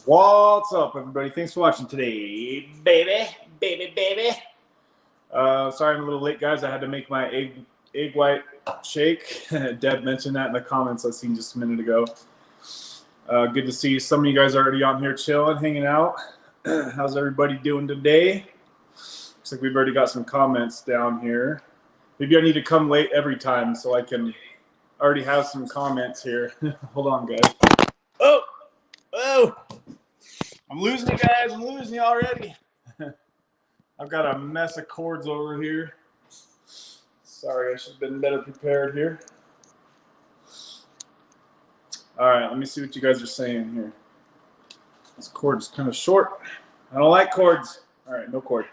What's up, everybody? Thanks for watching today, baby. Sorry I'm a little late, guys. I had to make my egg white shake. Deb mentioned that in the comments I seen just a minute ago. Good to see some of you guys already on here chilling, hanging out. How's everybody doing today? Looks like we've already got some comments down here. Maybe I need to come late every time so I can already have some comments here. Hold on, guys. Oh! I'm losing you guys. I'm losing you already. I've got a mess of cords over here. Sorry, I should have been better prepared here. All right, let me see what you guys are saying here. This cord is kind of short. I don't like cords. All right, no cord.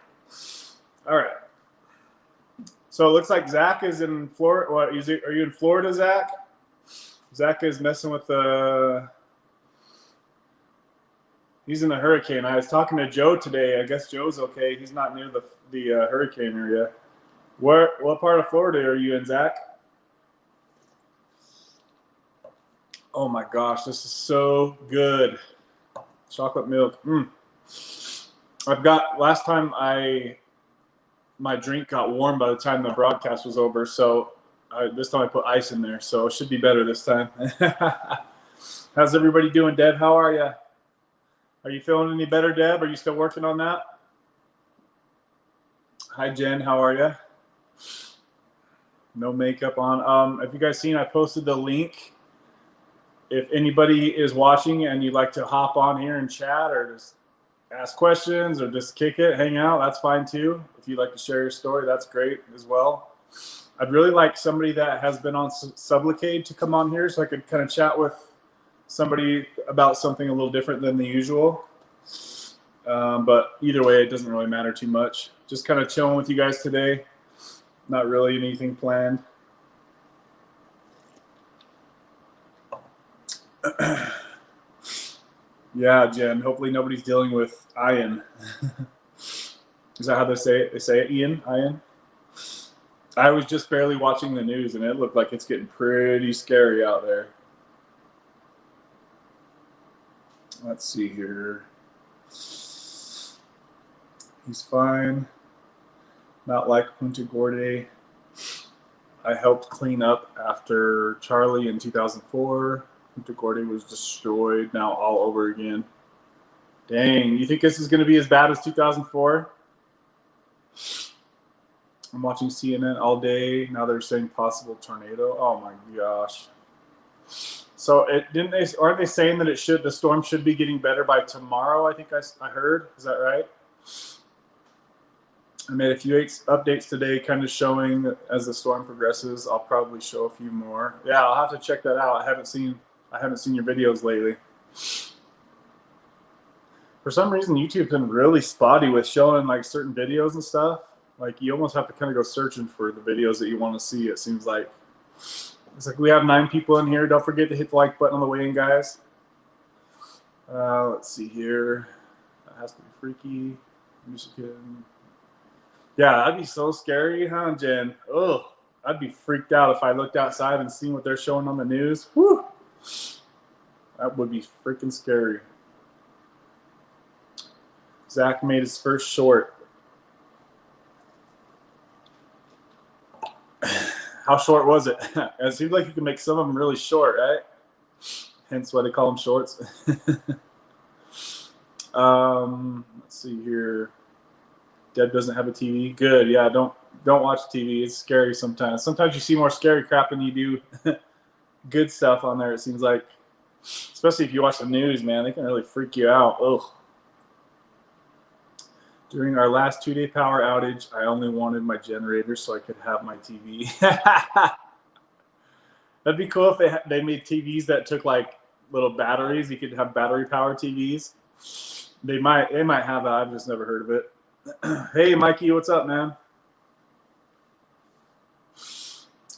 All right. So it looks like Zach is in Florida. What, are you in Florida, Zach? Zach is messing with the... He's in a hurricane. I was talking to Joe today. I guess Joe's okay. He's not near the hurricane area. What part of Florida are you in, Zach? Oh my gosh, this is so good. Chocolate milk. I've got, last time my drink got warm by the time the broadcast was over, so this time I put ice in there, so it should be better this time. How's everybody doing, Deb? How are you? Are you feeling any better, Deb? Are you still working on that? Hi, Jen. How are you? No makeup on. Have you guys seen, I posted the link. If anybody is watching and you'd like to hop on here and chat or just ask questions or just kick it, hang out, that's fine too. If you'd like to share your story, that's great as well. I'd really like somebody that has been on Sublocade to come on here so I could kind of chat with somebody about something a little different than the usual. But either way, it doesn't really matter too much. Just kind of chilling with you guys today. Not really anything planned. Yeah, Jen. Hopefully nobody's dealing with Ian. Is that how they say it? They say it, Ian? Ian? I was just barely watching the news, and it looked like it's getting pretty scary out there. Let's see here. He's fine. Not like Punta Gorda. I helped clean up after Charlie in 2004. Punta Gorda was destroyed, now all over again. Dang, you think this is going to be as bad as 2004? I'm watching CNN all day. Now they're saying possible tornado. Oh my gosh. So aren't they saying that the storm should be getting better by tomorrow? I think I heard. Is that right? I made a few updates today, kind of showing that as the storm progresses. I'll probably show a few more. Yeah, I'll have to check that out. I haven't seen your videos lately. For some reason, YouTube's been really spotty with showing like certain videos and stuff. Like you almost have to kind of go searching for the videos that you want to see. It seems like. It's like we have 9 people in here. Don't forget to hit the like button on the way in, guys. Let's see here. That has to be freaky. Michigan. Yeah, that'd be so scary, huh, Jen? Oh, I'd be freaked out if I looked outside and seen what they're showing on the news. Whew. That would be freaking scary. Zach made his first short. How short was it? It seems like you can make some of them really short, right? Hence why they call them shorts. Let's see here. Deb doesn't have a TV. Good. Yeah, don't watch TV. It's scary sometimes. Sometimes you see more scary crap than you do good stuff on there, it seems like. Especially if you watch the news, man. They can really freak you out. Ugh. During our last 2-day power outage, I only wanted my generator so I could have my TV. That'd be cool if they made TVs that took like little batteries. You could have battery powered TVs. They might have that. I've just never heard of it. Hey, Mikey, what's up, man?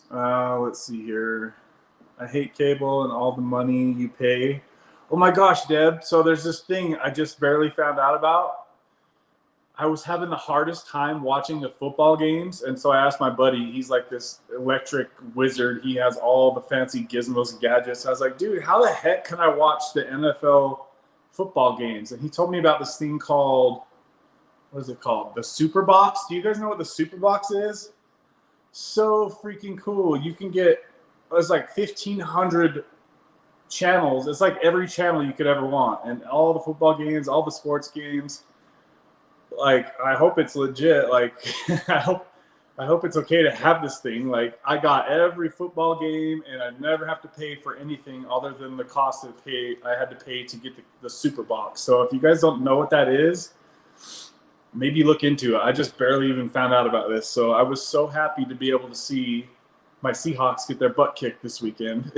Let's see here. I hate cable and all the money you pay. Oh my gosh, Deb. So there's this thing I just barely found out about. I was having the hardest time watching the football games, and so I asked my buddy. He's like this electric wizard. He has all the fancy gizmos and gadgets. I was like, dude, how the heck can I watch the NFL football games, and he told me about this thing called, what is it called? The Super Box. Do you guys know what the Super Box is? So freaking cool. You can get, it's like 1,500 channels. It's like every channel you could ever want, and all the football games, all the sports games. Like, I hope it's legit. Like, I hope it's okay to have this thing. Like, I got every football game, and I never have to pay for anything other than the cost I had to pay to get the Super Box. So if you guys don't know what that is, maybe look into it. I just barely even found out about this. So I was so happy to be able to see my Seahawks get their butt kicked this weekend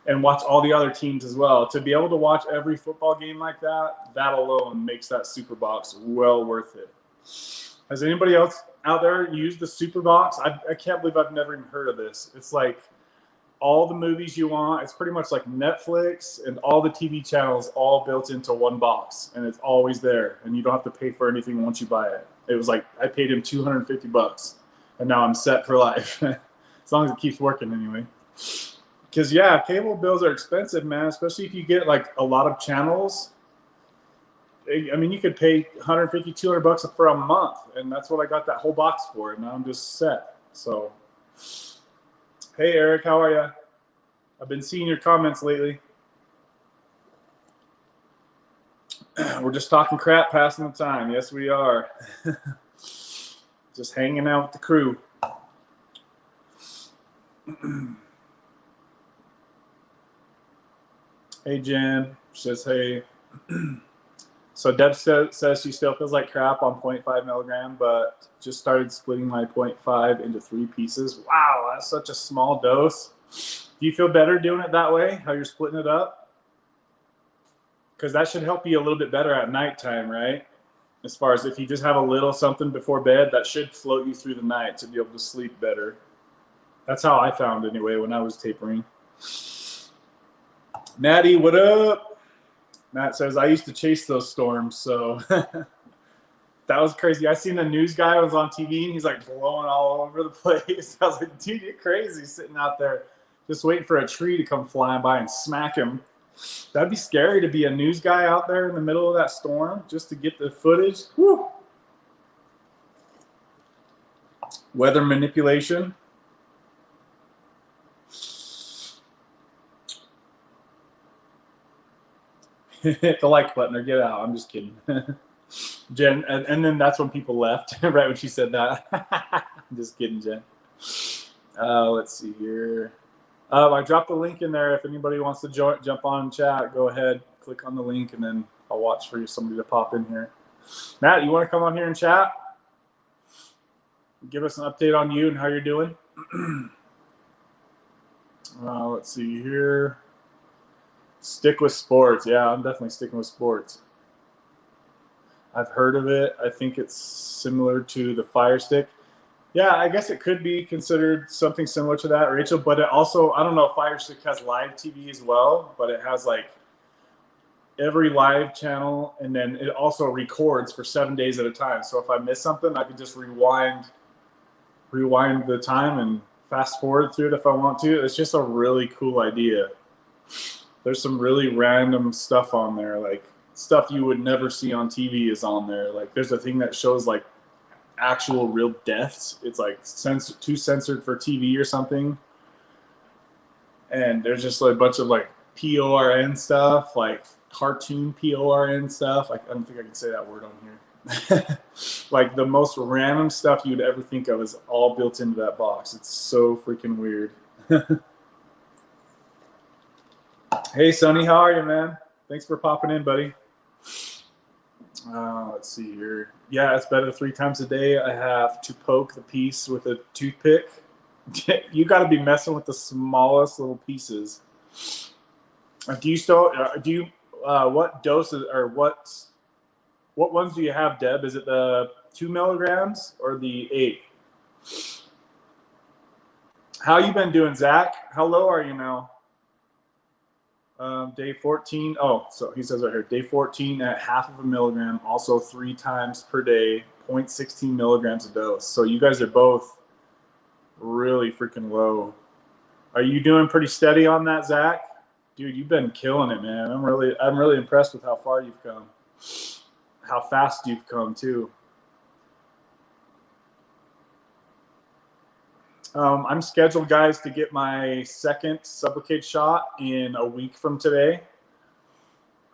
and watch all the other teams as well. To be able to watch every football game like that, that alone makes that Super Box well worth it. Has anybody else out there used the Super Box? I can't believe I've never even heard of this. It's like all the movies you want. It's pretty much like Netflix and all the TV channels all built into one box, and it's always there, and you don't have to pay for anything once you buy it. It was like I paid him $250, and now I'm set for life. As long as it keeps working anyway. Because, yeah, cable bills are expensive, man, especially if you get like a lot of channels. I mean, you could pay $150, $200 for a month, and that's what I got that whole box for, and now I'm just set. So, hey, Eric, how are you? I've been seeing your comments lately. We're just talking crap, passing the time. Yes, we are. Just hanging out with the crew. Hey, Jen. Says, hey. So Deb says she still feels like crap on 0.5 milligram, but just started splitting my 0.5 into 3 pieces. Wow, that's such a small dose. Do you feel better doing it that way, how you're splitting it up? Because that should help you a little bit better at nighttime, right? As far as if you just have a little something before bed, that should float you through the night to be able to sleep better. That's how I found anyway when I was tapering. Maddie, what up? Matt says, I used to chase those storms, so that was crazy. I seen a news guy was on TV, and he's like blowing all over the place. I was like, dude, you're crazy sitting out there just waiting for a tree to come flying by and smack him. That'd be scary to be a news guy out there in the middle of that storm just to get the footage. Woo. Weather manipulation. Hit the like button or get out. I'm just kidding. Jen, and then that's when people left, right when she said that. I'm just kidding, Jen. Let's see here. I dropped the link in there. If anybody wants to jump on and chat, go ahead, click on the link, and then I'll watch for somebody to pop in here. Matt, you want to come on here and chat? Give us an update on you and how you're doing. Let's see here. Stick with sports. Yeah, I'm definitely sticking with sports. I've heard of it. I think it's similar to the Fire Stick. Yeah, I guess it could be considered something similar to that, Rachel. But it also, I don't know if Fire Stick has live TV as well, but it has like every live channel, and then it also records for 7 days at a time. So if I miss something, I can just rewind the time and fast forward through it if I want to. It's just a really cool idea. There's some really random stuff on there, like stuff you would never see on TV is on there. Like there's a thing that shows like actual real deaths. It's like too censored for TV or something. And there's just like a bunch of like PORN stuff, like cartoon PORN stuff. I don't think I can say that word on here. Like the most random stuff you'd ever think of is all built into that box. It's so freaking weird. Hey, Sonny, how are you, man? Thanks for popping in, buddy. Let's see here. Yeah, it's better 3 times a day. I have to poke the piece with a toothpick. You got to be messing with the smallest little pieces. Do you still what doses or what ones do you have, Deb? Is it the 2 milligrams or the 8? How you been doing, Zach? How low are you now? Day 14. Oh, so he says right here, day 14 at 0.5 milligram, also 3 times per day, 0.16 milligrams a dose. So you guys are both really freaking low. Are you doing pretty steady on that, Zach? Dude, you've been killing it, man. I'm really impressed with how far you've come. How fast you've come too. I'm scheduled, guys, to get my second Sublocade shot in a week from today.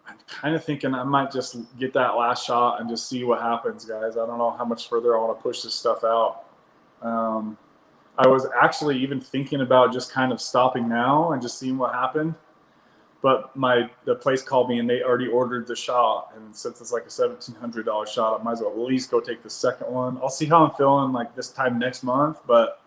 I'm kind of thinking I might just get that last shot and just see what happens, guys. I don't know how much further I want to push this stuff out. I was actually even thinking about just kind of stopping now and just seeing what happened. But the place called me and they already ordered the shot. And since it's like a $1,700 shot, I might as well at least go take the second one. I'll see how I'm feeling like this time next month. But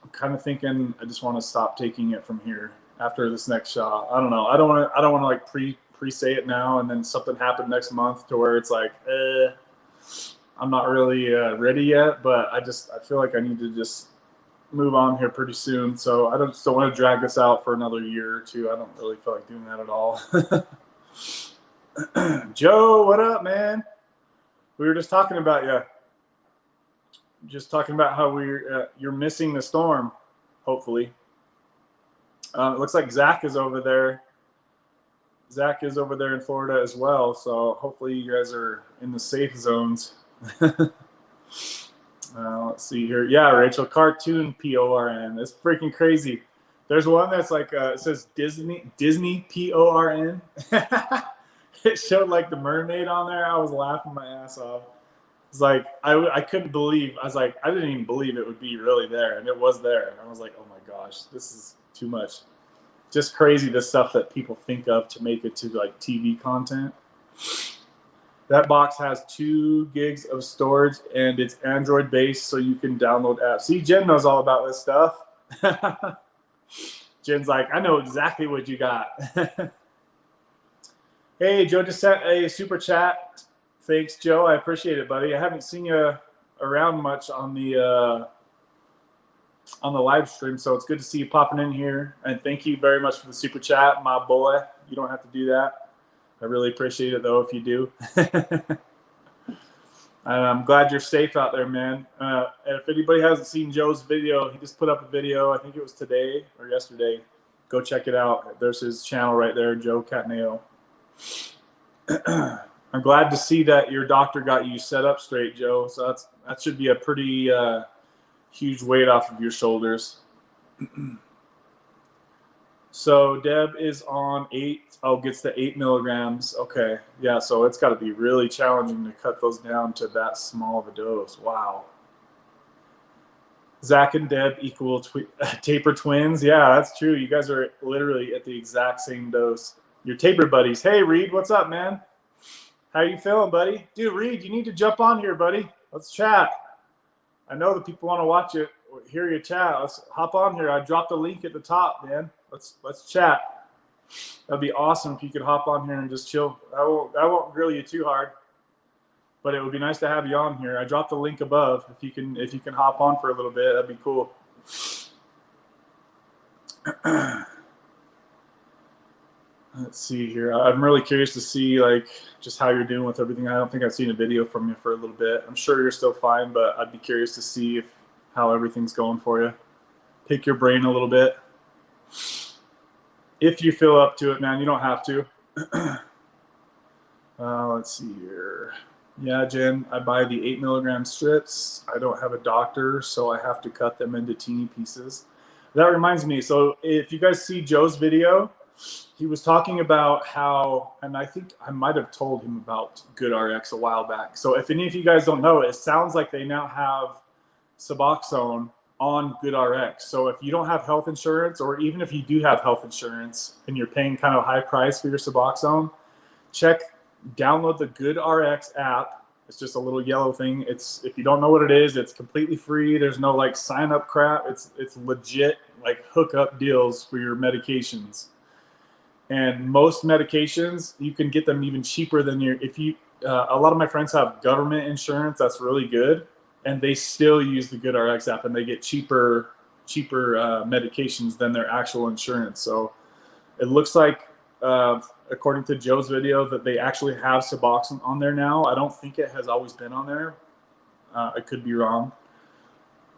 I'm kind of thinking I just want to stop taking it from here after this next shot. I don't know. I don't want to like pre-say it now and then something happen next month to where it's like, I'm not really ready yet. But I feel like I need to just move on here pretty soon. So I just don't want to drag this out for another year or two. I don't really feel like doing that at all. Joe, what up, man? We were just talking about you. Just talking about how you're missing the storm, hopefully. It looks like Zach is over there. Zach is over there in Florida as well. So hopefully you guys are in the safe zones. Let's see here. Yeah, Rachel, cartoon PORN. It's freaking crazy. There's one that's like it says Disney PORN. It showed like the mermaid on there. I was laughing my ass off. It's like I couldn't believe. I was like, I didn't even believe it would be really there, and it was there. I was like, oh my gosh, this is too much. Just crazy, the stuff that people think of to make it to like TV content. That box has 2 gigs of storage and it's Android based, so you can download apps. See, Jen knows all about this stuff. Jen's like, I know exactly what you got. Hey, Joe just sent a super chat. Thanks, Joe. I appreciate it, buddy. I haven't seen you around much on the live stream, so it's good to see you popping in here. And thank you very much for the super chat, my boy. You don't have to do that. I really appreciate it, though, if you do. And I'm glad you're safe out there, man. And if anybody hasn't seen Joe's video, he just put up a video. I think it was today or yesterday. Go check it out. There's his channel right there, Joe Cataneo. I'm glad to see that your doctor got you set up straight, Joe. So that should be a pretty huge weight off of your shoulders. So Deb is on 8. Oh, gets the 8 milligrams. Okay. Yeah, so it's got to be really challenging to cut those down to that small of a dose. Wow. Zach and Deb equal taper twins. Yeah, that's true. You guys are literally at the exact same dose. Your taper buddies. Hey, Reed, what's up, man? How you feeling, buddy? Dude, Reed, you need to jump on here, buddy. Let's chat. I know that people want to watch it, hear your chat. Let's hop on here. I dropped the link at the top, man. Let's chat. That'd be awesome if you could hop on here and just chill. I won't grill you too hard, but it would be nice to have you on here. I dropped the link above. If you can hop on for a little bit, that'd be cool. Let's see here. I'm really curious to see like just how you're doing with everything. I don't think I've seen a video from you for a little bit. I'm sure you're still fine, but I'd be curious to see how everything's going for you. Pick your brain a little bit. If you feel up to it, man, you don't have to. Let's see here. Yeah, Jen, I buy the 8 milligram strips. I don't have a doctor, so I have to cut them into teeny pieces. That reminds me. So if you guys see Joe's video, he was talking about how, and I think I might have told him about Goodrx a while back. So if any of you guys don't know, it sounds like they now have Suboxone on Goodrx. So if you don't have health insurance, or even if you do have health insurance and you're paying kind of a high price for your Suboxone, download the Goodrx app. It's just a little yellow thing. If you don't know what it is, it's completely free. There's no like sign up crap. It's legit like hookup deals for your medications. And most medications, you can get them even cheaper than a lot of my friends have government insurance. That's really good. And they still use the Goodrx app and they get cheaper medications than their actual insurance. So it looks like, according to Joe's video, that they actually have Suboxone on there now. I don't think it has always been on there. I could be wrong.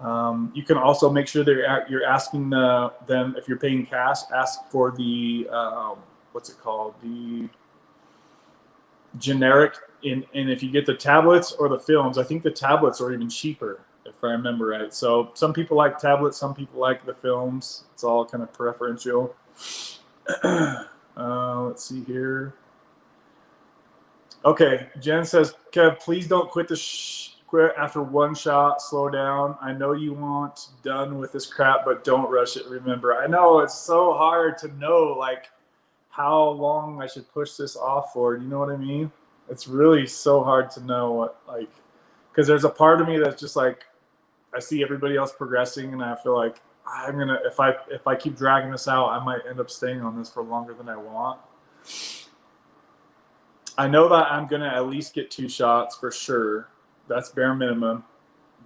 You can also make sure that you're asking them, if you're paying cash, ask for the, what's it called? The generic, and if you get the tablets or the films, I think the tablets are even cheaper, if I remember right. So some people like tablets, some people like the films. It's all kind of preferential. Let's see here. Okay, Jen says, Kev, please don't quit quit after one shot. Slow down. I know you want done with this crap, but don't rush it. Remember, I know it's so hard to know like how long I should push this off for. You know what I mean? It's really so hard to know what, like, because there's a part of me that's just like, I see everybody else progressing, and I feel like I'm gonna, if I keep dragging this out, I might end up staying on this for longer than I want. I know that I'm gonna at least get 2 shots for sure. That's bare minimum.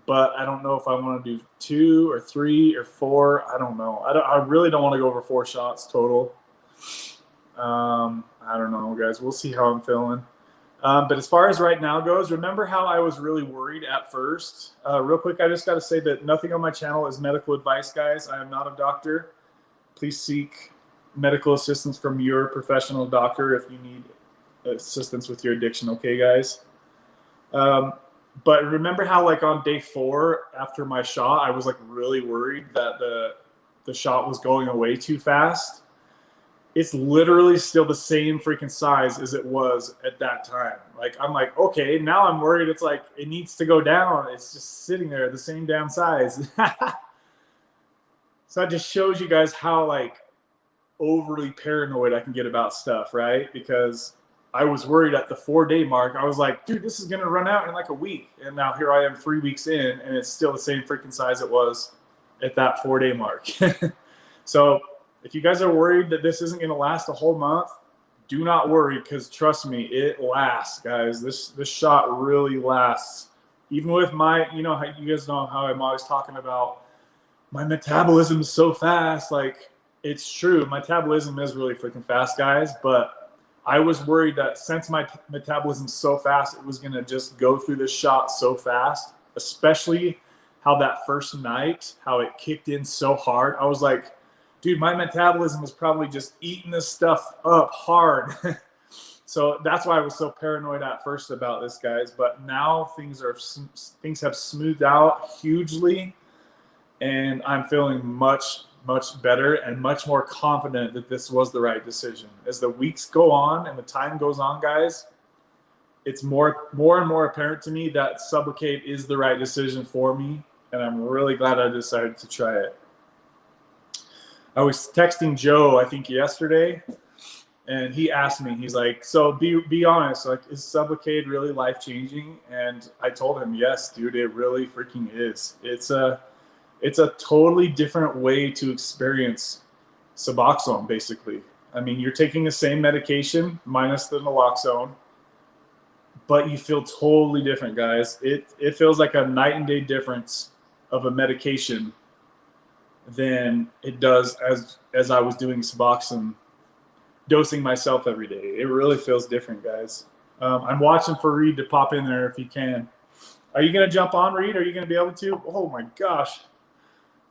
But I don't know if I want to do 2 or 3 or 4. I don't know. I really don't want to go over 4 shots total. I don't know, guys. We'll see how I'm feeling. But as far as right now goes, remember how I was really worried at first? Real quick, I just got to say that nothing on my channel is medical advice, guys. I am not a doctor. Please seek medical assistance from your professional doctor if you need assistance with your addiction, okay, guys? But remember how, like, on day 4 after my shot, I was like really worried that the shot was going away too fast. It's literally still the same freaking size as it was at that time. Like, I'm like, okay, now I'm worried. It's like, it needs to go down. It's just sitting there the same damn size. So that just shows you guys how, like, overly paranoid I can get about stuff, right? Because I was worried at the 4-day mark. I was like, dude, this is going to run out in like a week. And now here I am 3 weeks in, and it's still the same freaking size it was at that 4-day mark. So if you guys are worried that this isn't going to last a whole month, do not worry, because trust me, it lasts, guys. This shot really lasts. Even with my, you know, you guys know how I'm always talking about my metabolism is so fast. Like, it's true. My metabolism is really freaking fast, guys. But I was worried that since my metabolism's so fast, it was going to just go through this shot so fast, especially how that first night, how it kicked in so hard. I was like, dude, my metabolism is probably just eating this stuff up hard. So that's why I was so paranoid at first about this, guys. But now things have smoothed out hugely, and I'm feeling much better and much more confident that this was the right decision. As the weeks go on and the time goes on, guys, it's more and more apparent to me that Sublocade is the right decision for me, and I'm really glad I decided to try it. I was texting Joe, I think yesterday, and he asked me, he's like, so be honest, like, is Sublocade really life-changing? And I told him, yes, dude, it really freaking is. It's a totally different way to experience Suboxone, basically. I mean, you're taking the same medication minus the naloxone, but you feel totally different, guys. It feels like a night and day difference of a medication than it does as I was doing Suboxone, dosing myself every day. It really feels different, guys. I'm watching for Reed to pop in there if he can. Are you going to jump on, Reed? Are you going to be able to? Oh, my gosh.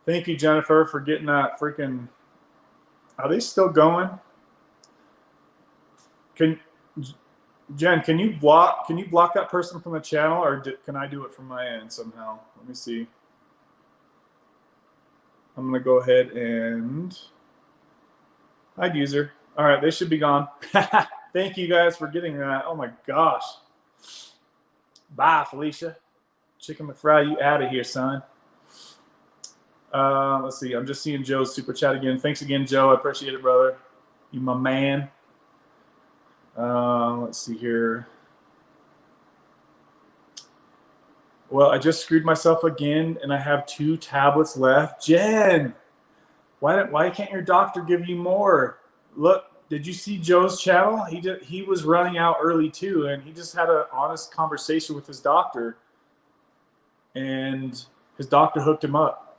Thank you, Jennifer, for getting that freaking... Are they still going? Jen, can you block that person from the channel, or can I do it from my end somehow? Let me see. I'm going to go ahead and hide user. All right, they should be gone. Thank you guys for getting that. Oh, my gosh. Bye, Felicia. Chicken McFry, you out of here, son. Let's see. I'm just seeing Joe's super chat again. Thanks again, Joe. I appreciate it, brother. You my man. Let's see here. Well, I just screwed myself again, and I have 2 tablets left. Jen, why can't your doctor give you more? Look, did you see Joe's channel? He was running out early too, and he just had an honest conversation with his doctor, and his doctor hooked him up.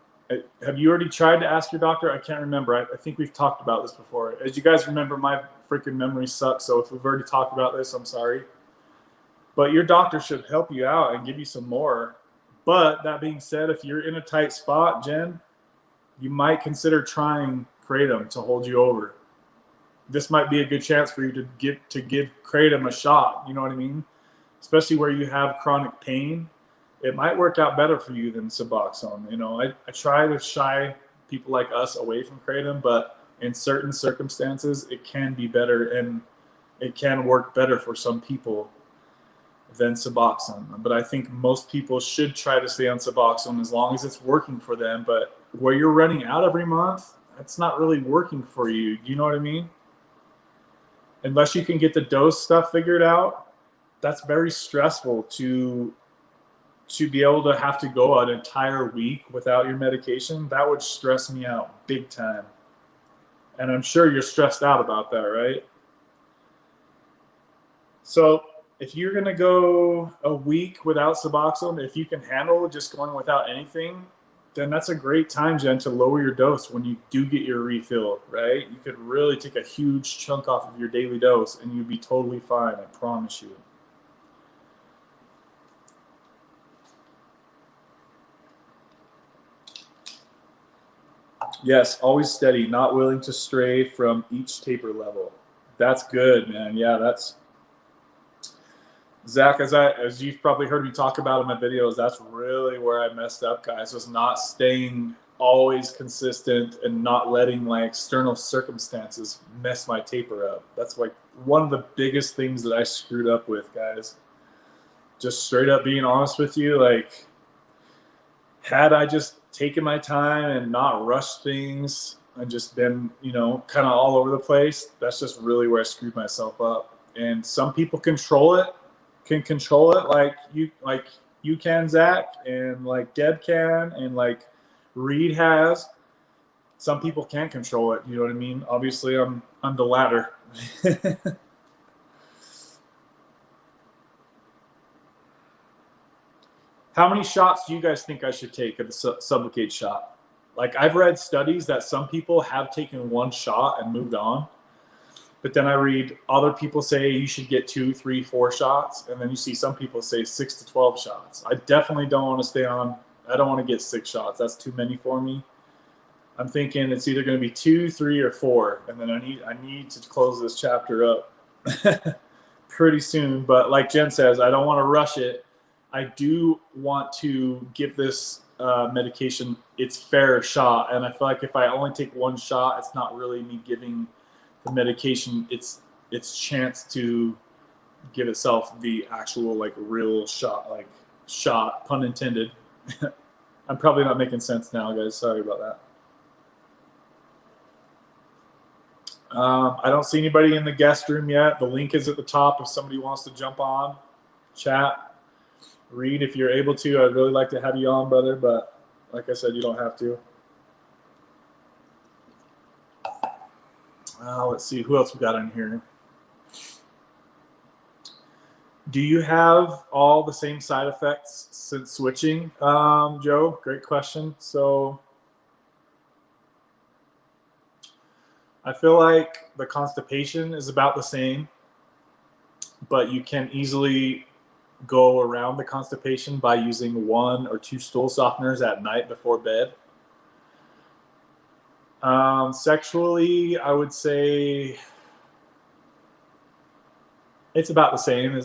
Have you already tried to ask your doctor? I can't remember. I think we've talked about this before. As you guys remember, my freaking memory sucks, so if we've already talked about this, I'm sorry. But your doctor should help you out and give you some more. But that being said, if you're in a tight spot, Jen, you might consider trying kratom to hold you over. This might be a good chance for you to give kratom a shot. You know what I mean? Especially where you have chronic pain, it might work out better for you than Suboxone. You know, I try to shy people like us away from kratom, but in certain circumstances, it can be better and it can work better for some people than Suboxone. But I think most people should try to stay on Suboxone as long as it's working for them. But where you're running out every month, that's not really working for you. You know what I mean? Unless you can get the dose stuff figured out, that's very stressful to be able to have to go an entire week without your medication. That would stress me out big time. And I'm sure you're stressed out about that, right? So if you're going to go a week without Suboxone, if you can handle just going without anything, then that's a great time, Jen, to lower your dose when you do get your refill, right? You could really take a huge chunk off of your daily dose and you'd be totally fine, I promise you. Yes, always steady, not willing to stray from each taper level. That's good, man. Yeah, that's Zach, as you've probably heard me talk about in my videos, that's really where I messed up, guys, was not staying always consistent and not letting my external circumstances mess my taper up. That's like one of the biggest things that I screwed up with, guys. Just straight up being honest with you, like, had I just taken my time and not rushed things and just been, you know, kind of all over the place, that's just really where I screwed myself up. And some people can control it like you can, Zach, and like Deb can, and like Reed has. Some people can't control it. You know what I mean? Obviously, I'm the latter. How many shots do you guys think I should take of the Sublocade shot? Like, I've read studies that some people have taken one shot and moved on. But then I read other people say you should get 2, 3, 4 shots. And then you see some people say 6 to 12 shots. I definitely don't want to stay on. I don't want to get 6 shots. That's too many for me. I'm thinking it's either going to be 2, 3, or 4. And then I need to close this chapter up pretty soon. But like Jen says, I don't want to rush it. I do want to give this medication its fair shot. And I feel like if I only take one shot, it's not really me giving the medication its chance to give itself the actual, like, real shot, like shot, pun intended. I'm probably not making sense now, guys. Sorry about that. I don't see anybody in the guest room yet. The link is at the top if somebody wants to jump on, chat. Reed, if you're able to, I'd really like to have you on, brother, but like I said, you don't have to. Let's see, who else we got in here? Do you have all the same side effects since switching? Joe, great question. So I feel like the constipation is about the same, but you can easily go around the constipation by using 1 or 2 stool softeners at night before bed. Sexually, I would say it's about the same.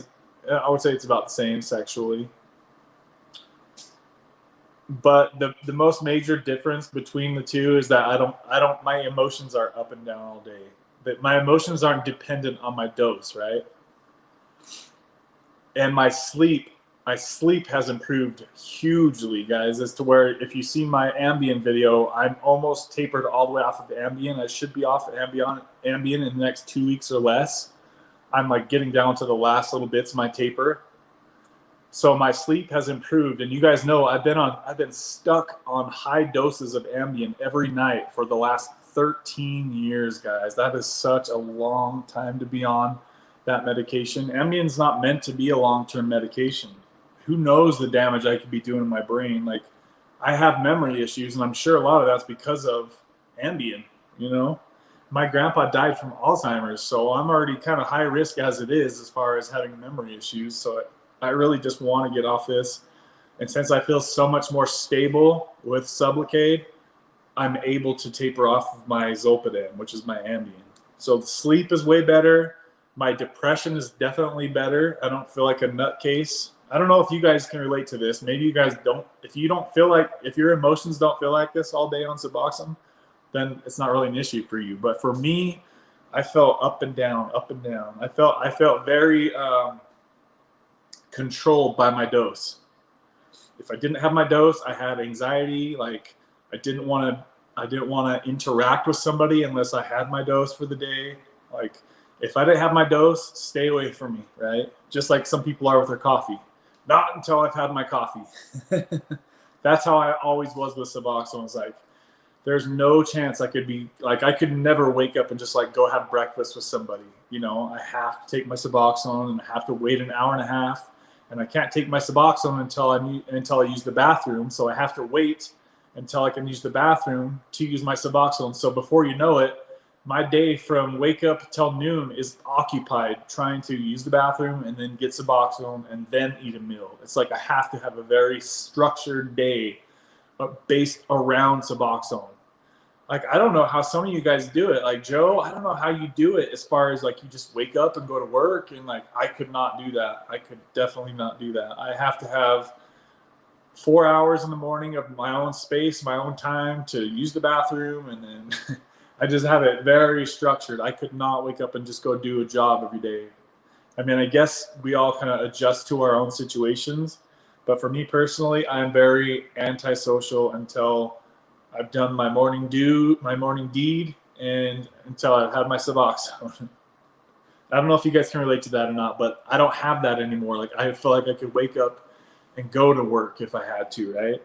I would say it's about the same sexually. But the most major difference between the two is that I don't my emotions are up and down all day. But my emotions aren't dependent on my dose, right? And my sleep has improved hugely, guys, as to where if you see my Ambien video, I'm almost tapered all the way off of the Ambien. I should be off of Ambien in the next 2 weeks or less. I'm like getting down to the last little bits of my taper. So my sleep has improved, and you guys know I've been stuck on high doses of Ambien every night for the last 13 years, guys. That is such a long time to be on that medication. Ambien's not meant to be a long-term medication. Who knows the damage I could be doing in my brain? Like, I have memory issues, and I'm sure a lot of that's because of Ambien, you know? My grandpa died from Alzheimer's, so I'm already kind of high risk as it is as far as having memory issues. So I really just want to get off this And since I feel so much more stable with Sublocade, I'm able to taper off of my Zolpidem, which is my Ambien. So the sleep is way better. My depression is definitely better. I don't feel like a nutcase. I don't know if you guys can relate to this. Maybe you guys don't. If your emotions don't feel like this all day on Suboxone, then it's not really an issue for you. But for me, I felt up and down, up and down. I felt very controlled by my dose. If I didn't have my dose, I had anxiety. Like I didn't want to interact with somebody unless I had my dose for the day. Like if I didn't have my dose, stay away from me, right? Just like some people are with their coffee. Not until I've had my coffee. That's how I always was with Suboxone. It's like there's no chance I could be like I could never wake up and just like go have breakfast with somebody. You know, I have to take my Suboxone and I have to wait an hour and a half, and I can't take my Suboxone until I use the bathroom. So I have to wait until I can use the bathroom to use my Suboxone. So before you know it, my day from wake up till noon is occupied trying to use the bathroom and then get Suboxone and then eat a meal. It's like I have to have a very structured day based around Suboxone. Like, I don't know how some of you guys do it. Like, Joe, I don't know how you do it as far as, like, you just wake up and go to work. And, like, I could not do that. I could definitely not do that. I have to have 4 hours in the morning of my own space, my own time to use the bathroom. And then I just have it very structured. I could not wake up and just go do a job every day. I mean, I guess we all kind of adjust to our own situations. But for me personally, I'm very antisocial until I've done my morning deed, and until I've had my Suboxone. I don't know if you guys can relate to that or not, but I don't have that anymore. Like, I feel like I could wake up and go to work if I had to, right?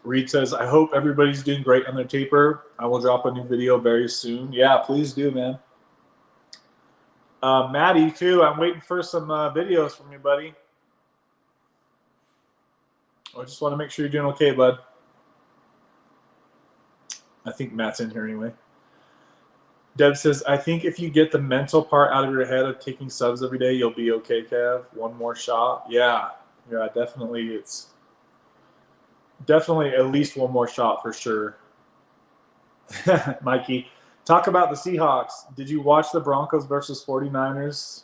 Reed says, I hope everybody's doing great on their taper. I will drop a new video very soon. Yeah, please do, man. Maddie, too. I'm waiting for some videos from you, buddy. I just want to make sure you're doing okay, bud. I think Matt's in here anyway. Deb says, I think if you get the mental part out of your head of taking subs every day, you'll be okay, Kev. One more shot. Yeah, definitely. It's definitely at least one more shot for sure. Mikey, talk about the Seahawks. Did you watch the Broncos versus 49ers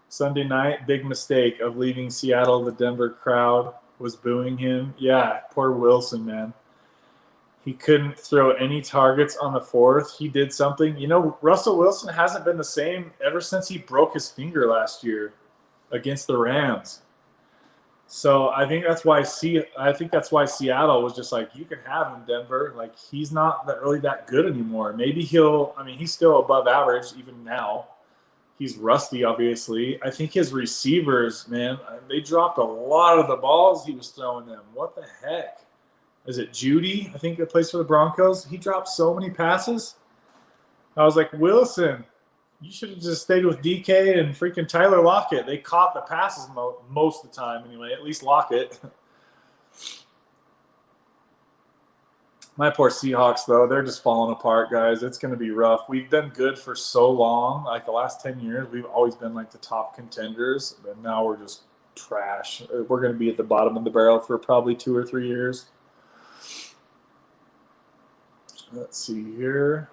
Sunday night? Big mistake of leaving Seattle. The Denver crowd was booing him. Yeah, poor Wilson, man. He couldn't throw any targets on the fourth. He did something. You know, Russell Wilson hasn't been the same ever since he broke his finger last year against the Rams. So I think that's why Seattle was just like, you can have him, Denver. Like, he's not really that good anymore. Maybe he's still above average even now. He's rusty, obviously. I think his receivers, man, they dropped a lot of the balls he was throwing them. What the heck? Is it Judy? I think that plays for the Broncos. He dropped so many passes. I was like, Wilson, you should have just stayed with DK and freaking Tyler Lockett. They caught the passes most of the time anyway, at least Lockett. My poor Seahawks, though, they're just falling apart, guys. It's going to be rough. We've done good for so long. Like the last 10 years, we've always been like the top contenders, and now we're just trash. We're going to be at the bottom of the barrel for probably 2 or 3 years. Let's see here.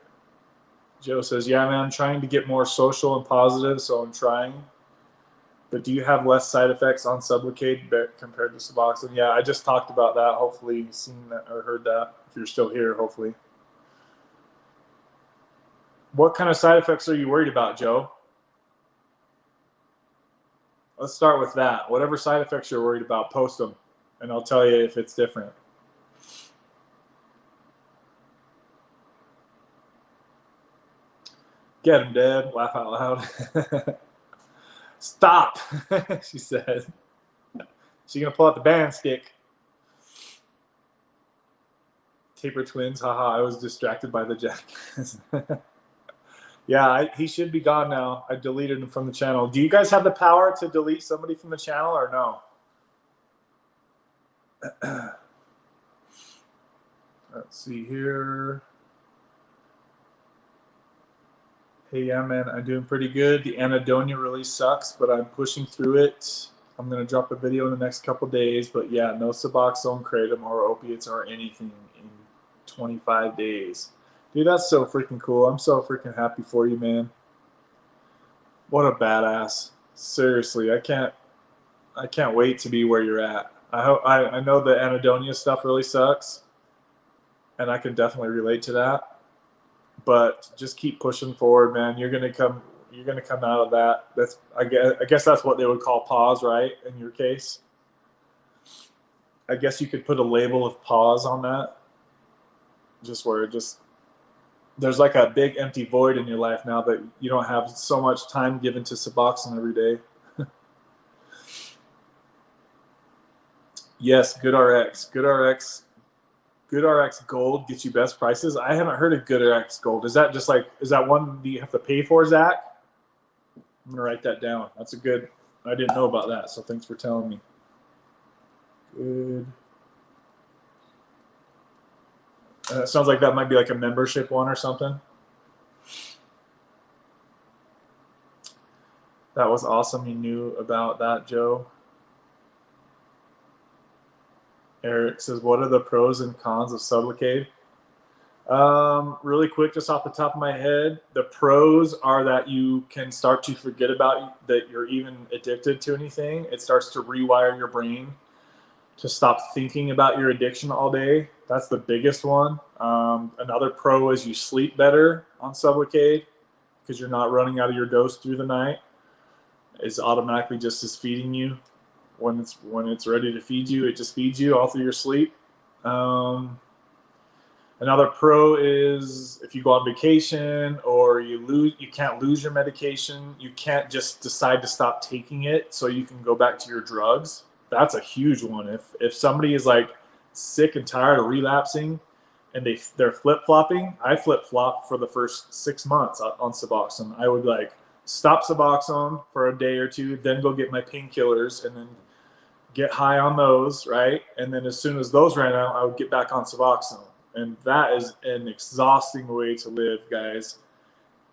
Joe says, yeah, man, I'm trying to get more social and positive, so I'm trying. But do you have less side effects on Sublocade compared to Suboxone? Yeah, I just talked about that. Hopefully you've seen that or heard that. If you're still here, hopefully. What kind of side effects are you worried about, Joe? Let's start with that. Whatever side effects you're worried about, post them, and I'll tell you if it's different. Get him, Deb. Laugh out loud. Stop, she said. She's going to pull out the band stick. Taper twins. Haha, I was distracted by the jackass. Yeah, he should be gone now. I deleted him from the channel. Do you guys have the power to delete somebody from the channel or no? Let's see here. Hey, yeah, man, I'm doing pretty good. The anhedonia really sucks, but I'm pushing through it. I'm going to drop a video in the next couple days, but yeah, no Suboxone, Kratom, or opiates or anything in 25 days. Dude, that's so freaking cool. I'm so freaking happy for you, man. What a badass. Seriously, I can't wait to be where you're at. I know the anhedonia stuff really sucks, and I can definitely relate to that. But just keep pushing forward, man. You're gonna come out of that. I guess that's what they would call pause, right? In your case, I guess you could put a label of pause on that. Just where there's like a big empty void in your life now that you don't have so much time given to Suboxone every day. Yes, Goodrx Gold gets you best prices. I haven't heard of Goodrx Gold. Is that one that you have to pay for, Zach? I'm gonna write that down. That's a good. I didn't know about that, so thanks for telling me. Good. Sounds like that might be like a membership one or something. That was awesome. You knew about that, Joe. Eric says, what are the pros and cons of Sublocade? Really quick, just off the top of my head, the pros are that you can start to forget about that you're even addicted to anything. It starts to rewire your brain to stop thinking about your addiction all day. That's the biggest one. Another pro is you sleep better on Sublocade because you're not running out of your dose through the night. It's automatically just as feeding you. When it's ready to feed you, it just feeds you all through your sleep. Another pro is if you go on vacation or you can't lose your medication. You can't just decide to stop taking it so you can go back to your drugs. That's a huge one. If somebody is like sick and tired of relapsing and they're flip-flopping, I flip-flop for the first 6 months on Suboxone. I would like stop Suboxone for a day or two, then go get my painkillers and then get high on those, right? And then as soon as those ran out, I would get back on Suboxone. And that is an exhausting way to live, guys.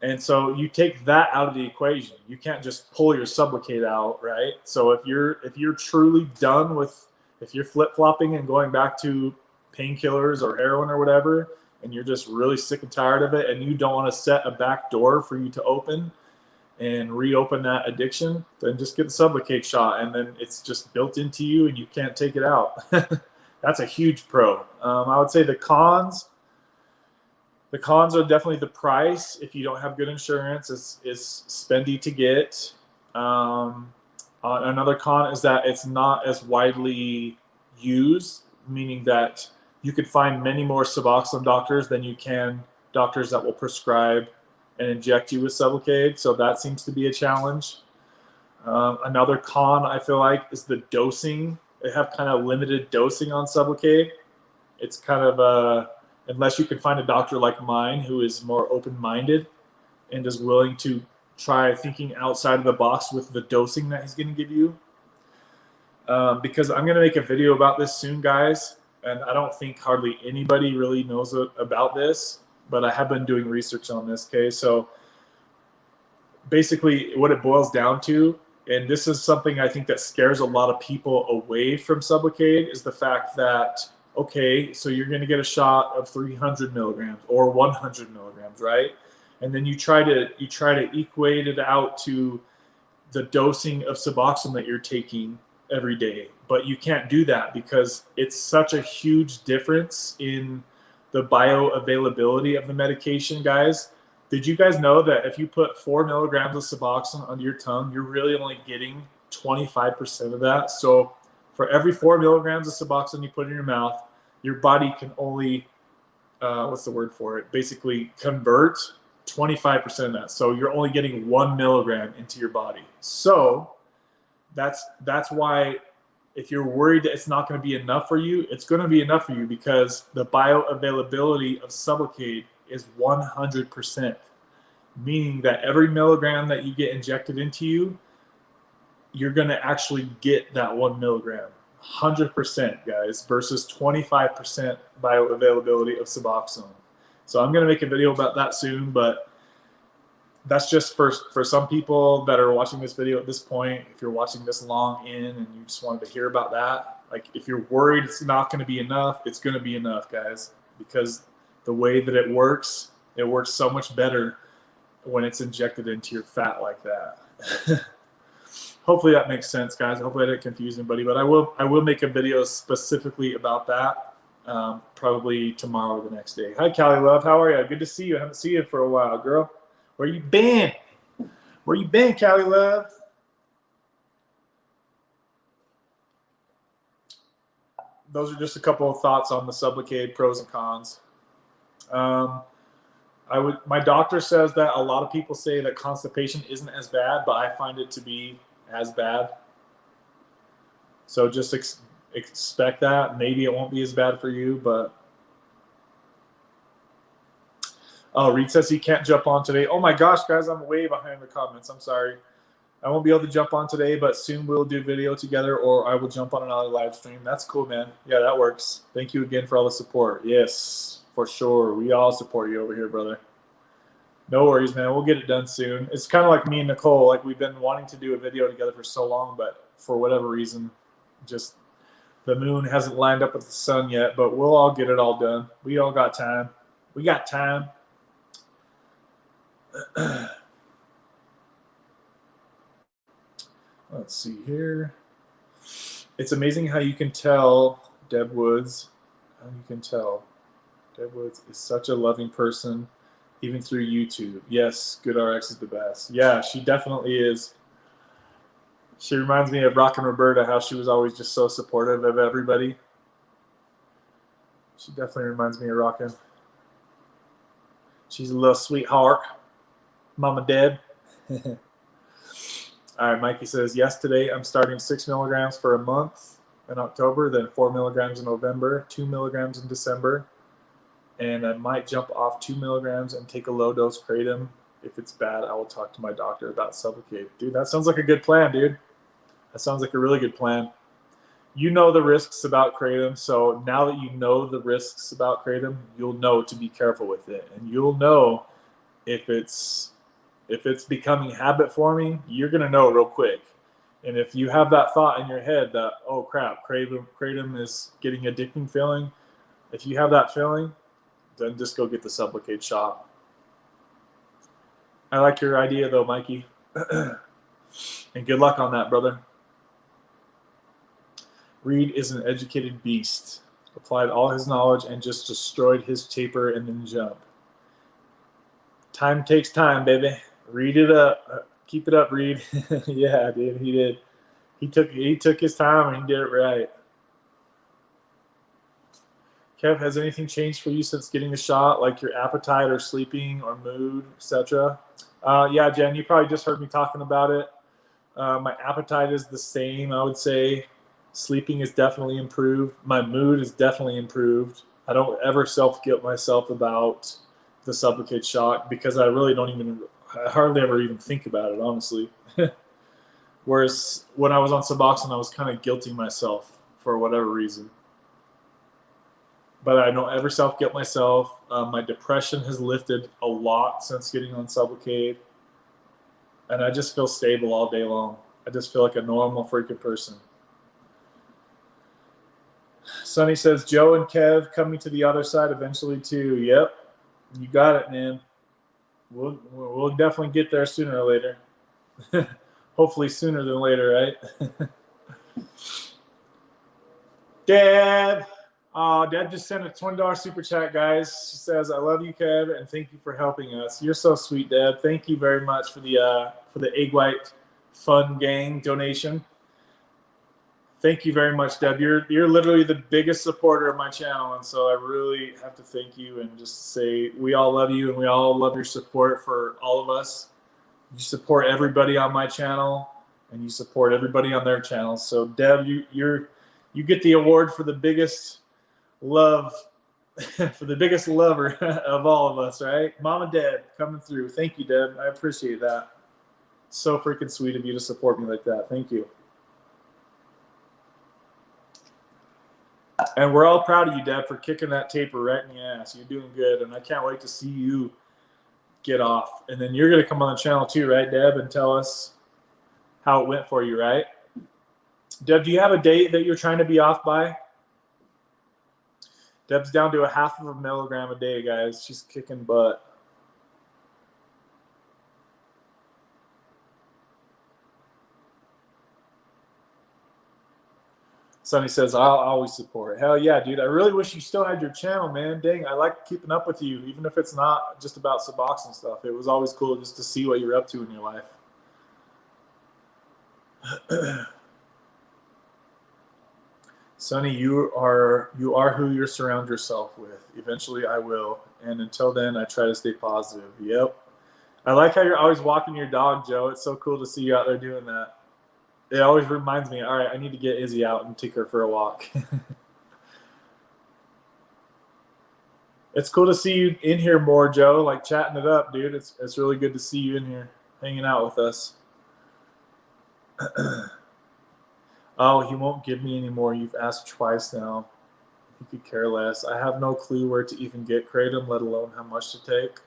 And so you take that out of the equation. You can't just pull your Sublocade out, right? So if you're truly done with, if you're flip-flopping and going back to painkillers or heroin or whatever, and you're just really sick and tired of it and you don't want to set a back door for you to open and reopen that addiction, then just get the Sublocade shot, and then it's just built into you and you can't take it out. That's a huge pro. I would say the cons are definitely the price. If you don't have good insurance, it's spendy to get. Another con is that it's not as widely used, meaning that you could find many more Suboxone doctors than you can doctors that will prescribe and inject you with Sublocade, so that seems to be a challenge. Another con, I feel like, is the dosing. They have kind of limited dosing on Sublocade. It's kind of unless you can find a doctor like mine who is more open-minded and is willing to try thinking outside of the box with the dosing that he's going to give you. Because I'm going to make a video about this soon, guys, and I don't think hardly anybody really knows about this, but I have been doing research on this case. So basically what it boils down to, and this is something I think that scares a lot of people away from Sublocade, is the fact that, okay, so you're going to get a shot of 300 milligrams or 100 milligrams, right? And then you try to equate it out to the dosing of Suboxone that you're taking every day. But you can't do that because it's such a huge difference in the bioavailability of the medication, guys. Did you guys know that if you put 4 milligrams of Suboxone under your tongue, you're really only getting 25% of that? So for every 4 milligrams of Suboxone you put in your mouth, your body can only, what's the word for it? Basically convert 25% of that. So you're only getting 1 milligram into your body. So that's why if you're worried that it's not going to be enough for you, it's going to be enough for you because the bioavailability of Sublocade is 100%, meaning that every milligram that you get injected into you, you're going to actually get that 1 milligram. 100%, guys, versus 25% bioavailability of Suboxone. So I'm going to make a video about that soon, but that's just for some people that are watching this video at this point. If you're watching this long in and you just wanted to hear about that, like if you're worried it's not going to be enough, it's going to be enough, guys, because the way that it works so much better when it's injected into your fat like that. Hopefully that makes sense, guys. Hopefully I didn't confuse anybody, but I will make a video specifically about that, probably tomorrow or the next day. Hi, Callie Love. How are you? Good to see you. I haven't seen you for a while, girl. Where you been? Where you been, Callie Love? Those are just a couple of thoughts on the Sublocade pros and cons. My doctor says that a lot of people say that constipation isn't as bad, but I find it to be as bad. So just expect that. Maybe it won't be as bad for you, but oh, Reed says he can't jump on today. Oh my gosh, guys, I'm way behind the comments. I'm sorry. I won't be able to jump on today, but soon we'll do video together, or I will jump on another live stream. That's cool, man. Yeah, that works. Thank you again for all the support. Yes, for sure. We all support you over here, brother. No worries, man. We'll get it done soon. It's kind of like me and Nicole. Like, we've been wanting to do a video together for so long, but for whatever reason, just the moon hasn't lined up with the sun yet, but we'll all get it all done. We all got time. We got time. Let's see here. It's amazing how you can tell Deb Woods. How you can tell Deb Woods is such a loving person, even through YouTube. Yes, Goodrx is the best. Yeah, she definitely is. She reminds me of Rockin' Roberta, how she was always just so supportive of everybody. She definitely reminds me of Rockin'. She's a little sweetheart. Mama Deb. All right, Mikey says, yes, today I'm starting 6 milligrams for a month in October, then 4 milligrams in November, 2 milligrams in December, and I might jump off 2 milligrams and take a low-dose kratom. If it's bad, I will talk to my doctor about Sublocade. Dude, that sounds like a good plan, dude. That sounds like a really good plan. You know the risks about kratom, so now that you know the risks about kratom, you'll know to be careful with it, and you'll know if it's becoming habit forming. You're gonna know real quick. And if you have that thought in your head that, oh crap, kratom is getting addicting feeling, if you have that feeling, then just go get the Sublocade shot. I like your idea though, Mikey. And good luck on that, brother. Reed is an educated beast. Applied all his knowledge and just destroyed his taper and then jump. Time takes time, baby. Read it up. Keep it up, Reed. Yeah, dude, he did. He took his time and he did it right. Kev, has anything changed for you since getting the shot, like your appetite or sleeping or mood, etc.? Yeah, Jen, you probably just heard me talking about it. My appetite is the same, I would say. Sleeping is definitely improved. My mood is definitely improved. I don't ever self-guilt myself about the Sublocade shot because I really I hardly ever even think about it, honestly. Whereas when I was on Suboxone, I was kind of guilting myself for whatever reason. But I don't ever self-guilt myself. My depression has lifted a lot since getting on Sublocade. And I just feel stable all day long. I just feel like a normal freaking person. Sonny says, Joe and Kev coming to the other side eventually too. Yep, you got it, man. We'll definitely get there sooner or later. Hopefully sooner than later, right? Deb. Deb just sent a $20 super chat, guys. She says, I love you, Kev, and thank you for helping us. You're so sweet, Deb. Thank you very much for the Egg White Fun Gang donation. Thank you very much, Deb. You're literally the biggest supporter of my channel, and so I really have to thank you and just say we all love you and we all love your support for all of us. You support everybody on my channel, and you support everybody on their channel. So, Deb, you get the award for the biggest love, for the biggest lover of all of us, right? Mama Deb coming through. Thank you, Deb. I appreciate that. So freaking sweet of you to support me like that. Thank you. And we're all proud of you, Deb, for kicking that taper right in the ass. You're doing good, and I can't wait to see you get off. And then you're going to come on the channel too, right, Deb, and tell us how it went for you, right? Deb, do you have a date that you're trying to be off by? Deb's down to 0.5 milligram a day, guys. She's kicking butt. Sonny says, I'll always support. Hell yeah, dude. I really wish you still had your channel, man. Dang, I like keeping up with you, even if it's not just about Suboxone stuff. It was always cool just to see what you're up to in your life. Sonny, you are who you surround yourself with. Eventually I will. And until then, I try to stay positive. Yep. I like how you're always walking your dog, Joe. It's so cool to see you out there doing that. It always reminds me, all right, I need to get Izzy out and take her for a walk. It's cool to see you in here more, Joe, like chatting it up, dude. It's really good to see you in here hanging out with us. Oh, he won't give me any more. You've asked twice now. He could care less. I have no clue where to even get kratom, let alone how much to take.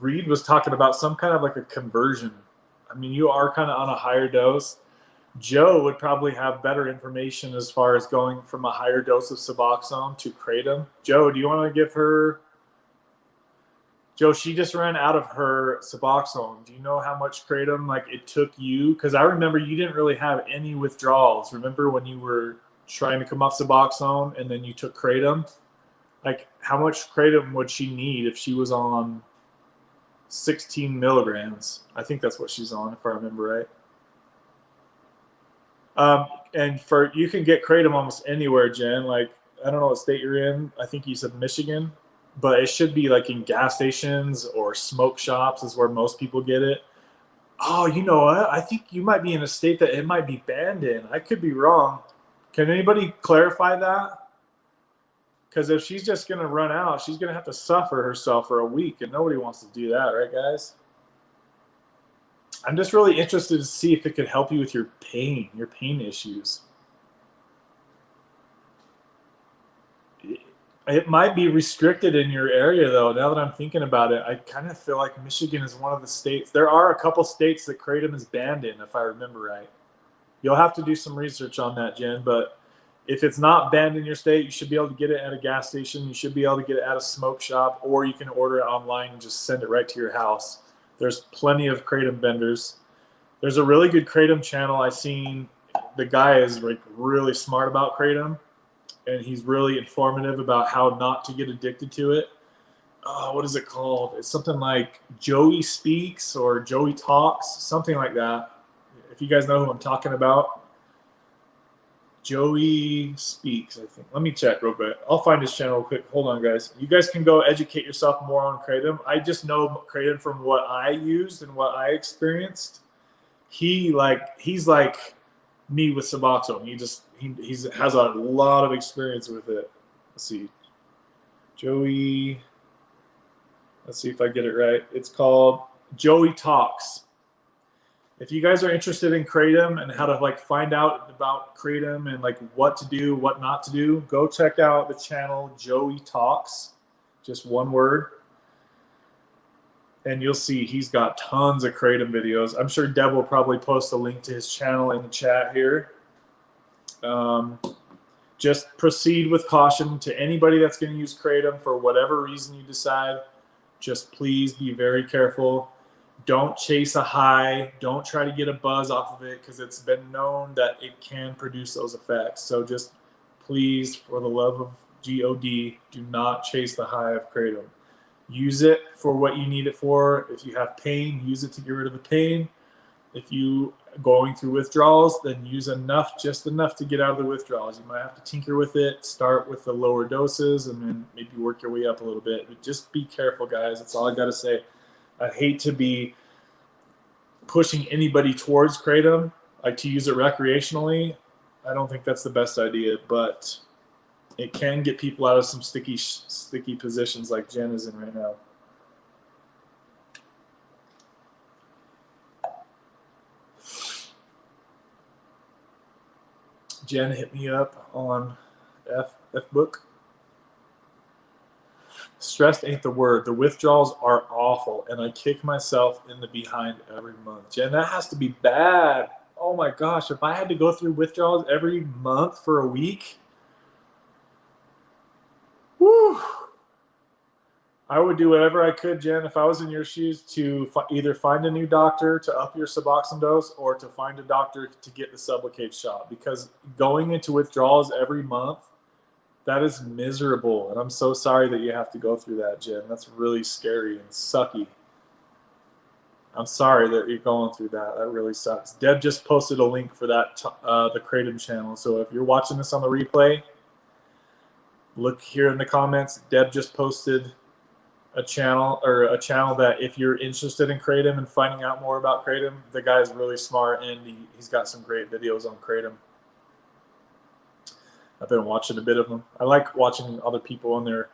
Reed was talking about some kind of like a conversion. I mean, you are kind of on a higher dose. Joe would probably have better information as far as going from a higher dose of Suboxone to kratom. Joe, do you want to give her... Joe, she just ran out of her Suboxone. Do you know how much kratom like it took you? Because I remember you didn't really have any withdrawals. Remember when you were trying to come off Suboxone and then you took kratom? Like, how much kratom would she need if she was on 16 milligrams? I think that's what she's on, if I remember right. And for you can get kratom almost anywhere, Jen. Like, I don't know what state you're in. I think you said Michigan. But it should be like in gas stations or smoke shops is where most people get it. Oh, you know what? I think you might be in a state that it might be banned in. I could be wrong. Can anybody clarify that? Because if she's just going to run out, she's going to have to suffer herself for a week, and nobody wants to do that, right, guys? I'm just really interested to see if it could help you with your pain issues. It might be restricted in your area, though. Now that I'm thinking about it, I kind of feel like Michigan is one of the states. There are a couple states that kratom is banned in, if I remember right. You'll have to do some research on that, Jen. But if it's not banned in your state, you should be able to get it at a gas station. You should be able to get it at a smoke shop, or you can order it online and just send it right to your house. There's plenty of kratom vendors. There's a really good kratom channel I've seen. The guy is like really smart about kratom. And he's really informative about how not to get addicted to it. What is it called? It's something like Joey Speaks or Joey Talks, something like that. If you guys know who I'm talking about. Joey Speaks, I think. Let me check real quick. I'll find his channel real quick. Hold on, guys. You guys can go educate yourself more on kratom. I just know kratom from what I used and what I experienced. He's like me with Suboxone. He has a lot of experience with it. Let's see. Joey. Let's see if I get it right. It's called Joey Talks. If you guys are interested in kratom and how to like find out about kratom and like what to do, what not to do, go check out the channel Joey Talks. Just one word. And you'll see he's got tons of kratom videos. I'm sure Deb will probably post a link to his channel in the chat here. Just proceed with caution to anybody that's going to use kratom for whatever reason you decide. Just please be very careful. Don't chase a high. Don't try to get a buzz off of it because it's been known that it can produce those effects. So just please, for the love of God, do not chase the high of kratom. Use it for what you need it for. If you have pain, use it to get rid of the pain. If you are going through withdrawals, then use enough, just enough to get out of the withdrawals. You might have to tinker with it, start with the lower doses, and then maybe work your way up a little bit. But just be careful, guys. That's all I got to say. I hate to be pushing anybody towards kratom, like to use it recreationally. I don't think that's the best idea, but it can get people out of some sticky positions like Jen is in right now. Jen hit me up on F book. Stressed ain't the word. The withdrawals are awful, and I kick myself in the behind every month. Jen, that has to be bad. Oh my gosh, if I had to go through withdrawals every month for a week, whew, I would do whatever I could, Jen, if I was in your shoes, to either find a new doctor to up your Suboxone dose or to find a doctor to get the Sublocade shot. Because going into withdrawals every month, that is miserable. And I'm so sorry that you have to go through that, Jen. That's really scary and sucky. I'm sorry that you're going through that. That really sucks. Deb just posted a link for that, the Kratom channel. So if you're watching this on the replay, look here in the comments. Deb just posted a channel that if you're interested in Kratom and finding out more about Kratom, the guy's really smart and he's got some great videos on Kratom. I've been watching a bit of them. I like watching other people and they're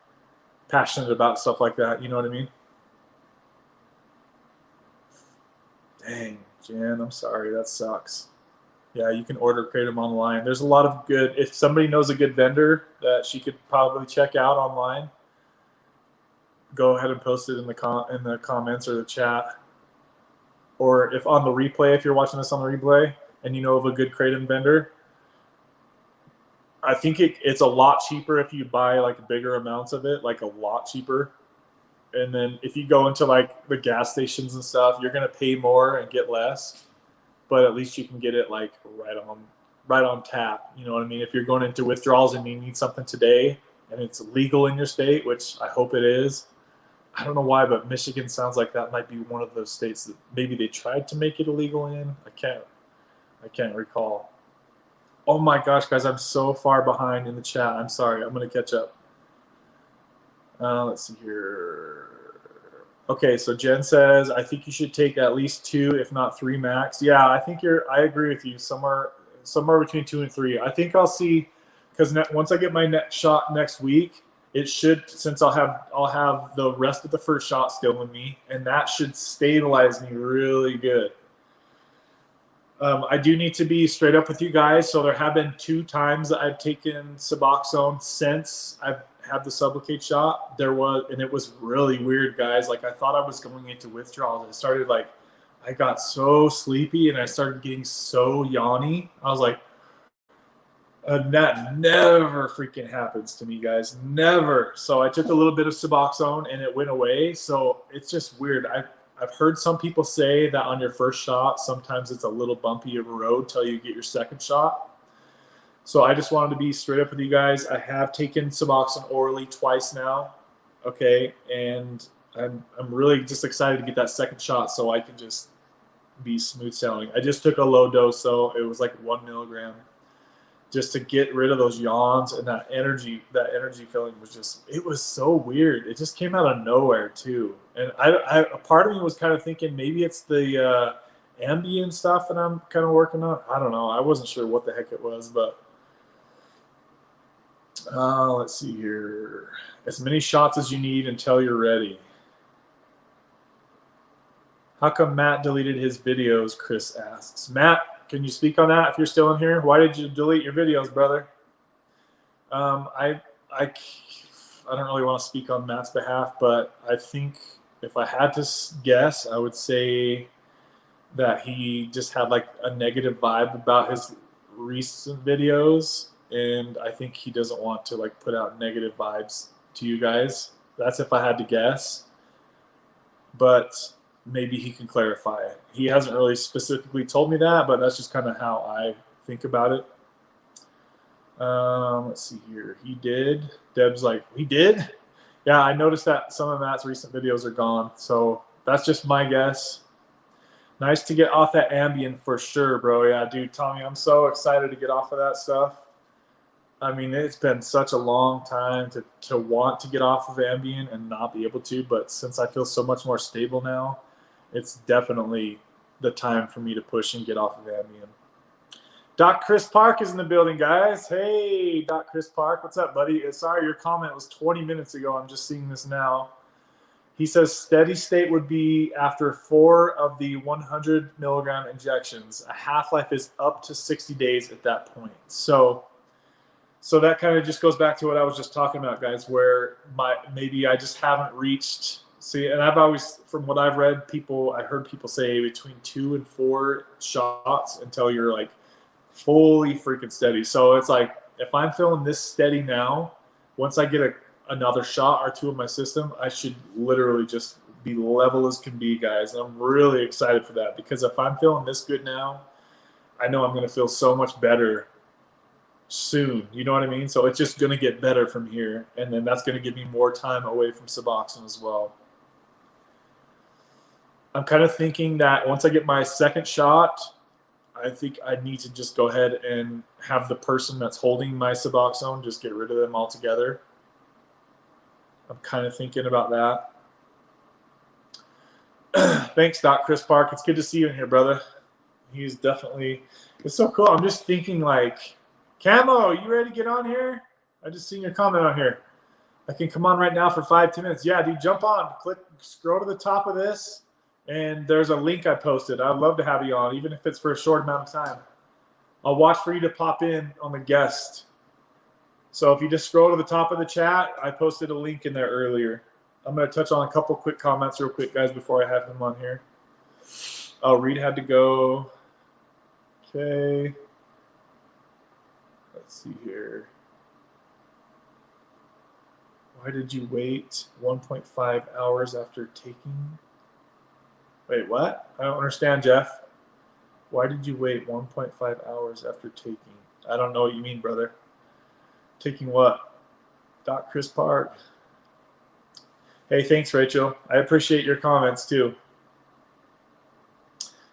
passionate about stuff like that. You know what I mean? Dang, Jan, I'm sorry. That sucks. Yeah, you can order Kratom online. There's a lot of good, if somebody knows a good vendor that she could probably check out online, go ahead and post it in the comments or the chat. Or if on the replay, if you're watching this on the replay and you know of a good Kratom vendor, I think it's a lot cheaper if you buy like bigger amounts of it, like a lot cheaper. And then if you go into like the gas stations and stuff, you're going to pay more and get less, but at least you can get it like right on tap. You know what I mean? If you're going into withdrawals and you need something today and it's legal in your state, which I hope it is. I don't know why, but Michigan sounds like that might be one of those states that maybe they tried to make it illegal in. I can't recall. Oh my gosh, guys, I'm so far behind in the chat. I'm sorry. I'm going to catch up. Let's see here. Okay, so Jen says, I think you should take at least 2, if not 3 max. Yeah, I think I agree with you. Somewhere between 2 and 3. I think I'll see, because once I get my next shot next week, it should, since I'll have the rest of the first shot still in me, and that should stabilize me really good. I do need to be straight up with you guys. So there have been 2 times that I've taken Suboxone since I've had the Sublocade shot. And it was really weird, guys. Like I thought I was going into withdrawals. It started like, I got so sleepy and I started getting so yawny. I was like, that never freaking happens to me, guys. Never. So I took a little bit of Suboxone and it went away. So it's just weird. I've heard some people say that on your first shot, sometimes it's a little bumpy of a road till you get your second shot. So I just wanted to be straight up with you guys. I have taken Suboxone orally twice now. Okay. And I'm really just excited to get that second shot so I can just be smooth sailing. I just took a low dose, though. It was like 1 milligram. Just to get rid of those yawns and that energy feeling it was so weird. It just came out of nowhere too. And a part of me was kind of thinking maybe it's the Ambien stuff that I'm kind of working on. I don't know. I wasn't sure what the heck it was, but let's see here. As many shots as you need until you're ready. How come Matt deleted his videos? Chris asks. Matt, can you speak on that if you're still in here? Why did you delete your videos, brother? I don't really want to speak on Matt's behalf, but I think if I had to guess, I would say that he just had like a negative vibe about his recent videos, and I think he doesn't want to like put out negative vibes to you guys. That's if I had to guess. But maybe he can clarify it. He hasn't really specifically told me that, but that's just kind of how I think about it. Let's see here. He did. Deb's like, he did? Yeah, I noticed that some of Matt's recent videos are gone. So that's just my guess. Nice to get off that Ambien for sure, bro. Yeah, dude, Tommy, I'm so excited to get off of that stuff. I mean, it's been such a long time to want to get off of Ambien and not be able to, but since I feel so much more stable now, it's definitely the time for me to push and get off of Ambien. Doc Chris Park is in the building, guys. Hey, Doc Chris Park. What's up, buddy? Sorry, your comment was 20 minutes ago. I'm just seeing this now. He says steady state would be after 4 of the 100 milligram injections. A half-life is up to 60 days at that point. So that kind of just goes back to what I was just talking about, guys, where maybe I just haven't reached. See, and I've always, from what I've read, I heard people say between 2 and 4 shots until you're like fully freaking steady. So it's like, if I'm feeling this steady now, once I get another shot or 2 in my system, I should literally just be level as can be, guys. And I'm really excited for that, because if I'm feeling this good now, I know I'm going to feel so much better soon. You know what I mean? So it's just going to get better from here. And then that's going to give me more time away from Suboxone as well. I'm kind of thinking that once I get my second shot, I think I need to just go ahead and have the person that's holding my Suboxone just get rid of them altogether. I'm kind of thinking about that. Thanks, Doc Chris Park. It's good to see you in here, brother. He's definitely, it's so cool. I'm just thinking like, Camo, you ready to get on here? I just seen your comment on here. I can come on right now for 5-10 minutes. Yeah, dude, jump on. Scroll to the top of this, and there's a link I posted. I'd love to have you on, even if it's for a short amount of time. I'll watch for you to pop in on the guest. So if you just scroll to the top of the chat, I posted a link in there earlier. I'm going to touch on a couple quick comments real quick, guys, before I have him on here. Oh, Reed had to go. Okay. Let's see here. Why did you wait 1.5 hours after taking? Wait, what? I don't understand, Jeff. Why did you wait 1.5 hours after taking? I don't know what you mean, brother. Taking what? Doc Chris Park. Hey, thanks, Rachel. I appreciate your comments, too.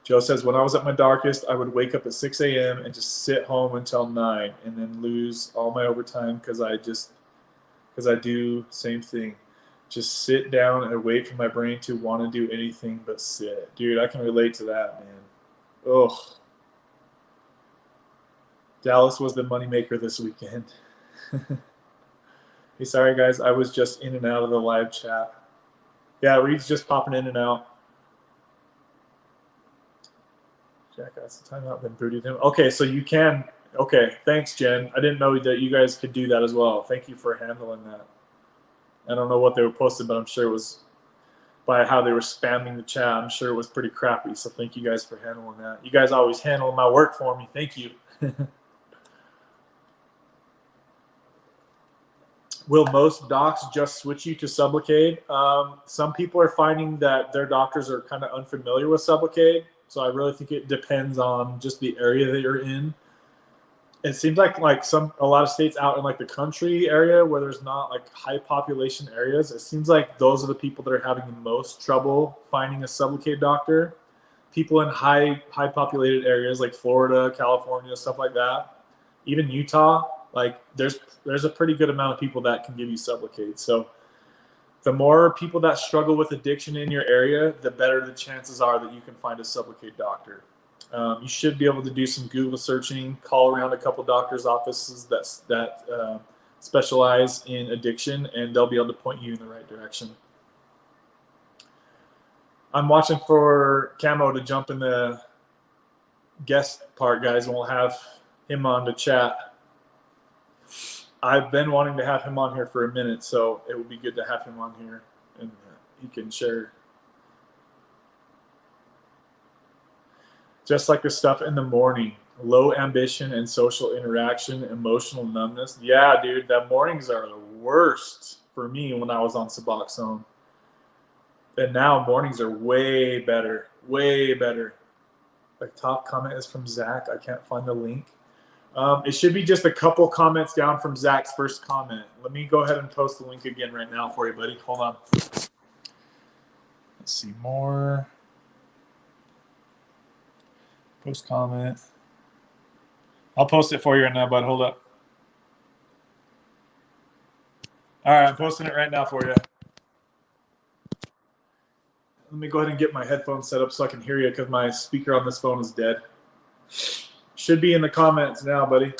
Joe says, when I was at my darkest, I would wake up at 6 a.m. and just sit home until 9 and then lose all my overtime because I do same thing. Just sit down and wait for my brain to want to do anything but sit. Dude, I can relate to that, man. Ugh. Dallas was the moneymaker this weekend. Hey, sorry, guys. I was just in and out of the live chat. Yeah, Reed's just popping in and out. Jackass the timeout, then booted him. Okay, so you can. Okay, thanks, Jen. I didn't know that you guys could do that as well. Thank you for handling that. I don't know what they were posted, but I'm sure it was by how they were spamming the chat. I'm sure it was pretty crappy. So thank you guys for handling that. You guys always handle my work for me. Thank you. Will most docs just switch you to Sublocade? Some people are finding that their doctors are kind of unfamiliar with Sublocade. So I really think it depends on just the area that you're in. It seems like a lot of states out in like the country area where there's not like high population areas, it seems like those are the people that are having the most trouble finding a Sublocade doctor. People in high populated areas like Florida, California, stuff like that, even Utah, like there's a pretty good amount of people that can give you Sublocade. So the more people that struggle with addiction in your area, the better the chances are that you can find a Sublocade doctor. You should be able to do some Google searching, call around a couple doctors' offices that specialize in addiction, and they'll be able to point you in the right direction. I'm watching for Camo to jump in the guest part, guys, and we'll have him on to chat. I've been wanting to have him on here for a minute, so it would be good to have him on here, and he can share. Just like the stuff in the morning, low ambition and social interaction, emotional numbness. Yeah, dude, the mornings are the worst for me when I was on Suboxone. And now mornings are way better, way better. Like top comment is from Zach. I can't find the link. It should be just a couple comments down from Zach's first comment. Let me go ahead and post the link again right now for you, buddy. Hold on. Let's see more. Post comment. I'll post it for you right now, bud. Hold up. All right, I'm posting it right now for you. Let me go ahead and get my headphones set up so I can hear you because my speaker on this phone is dead. Should be in the comments now, buddy.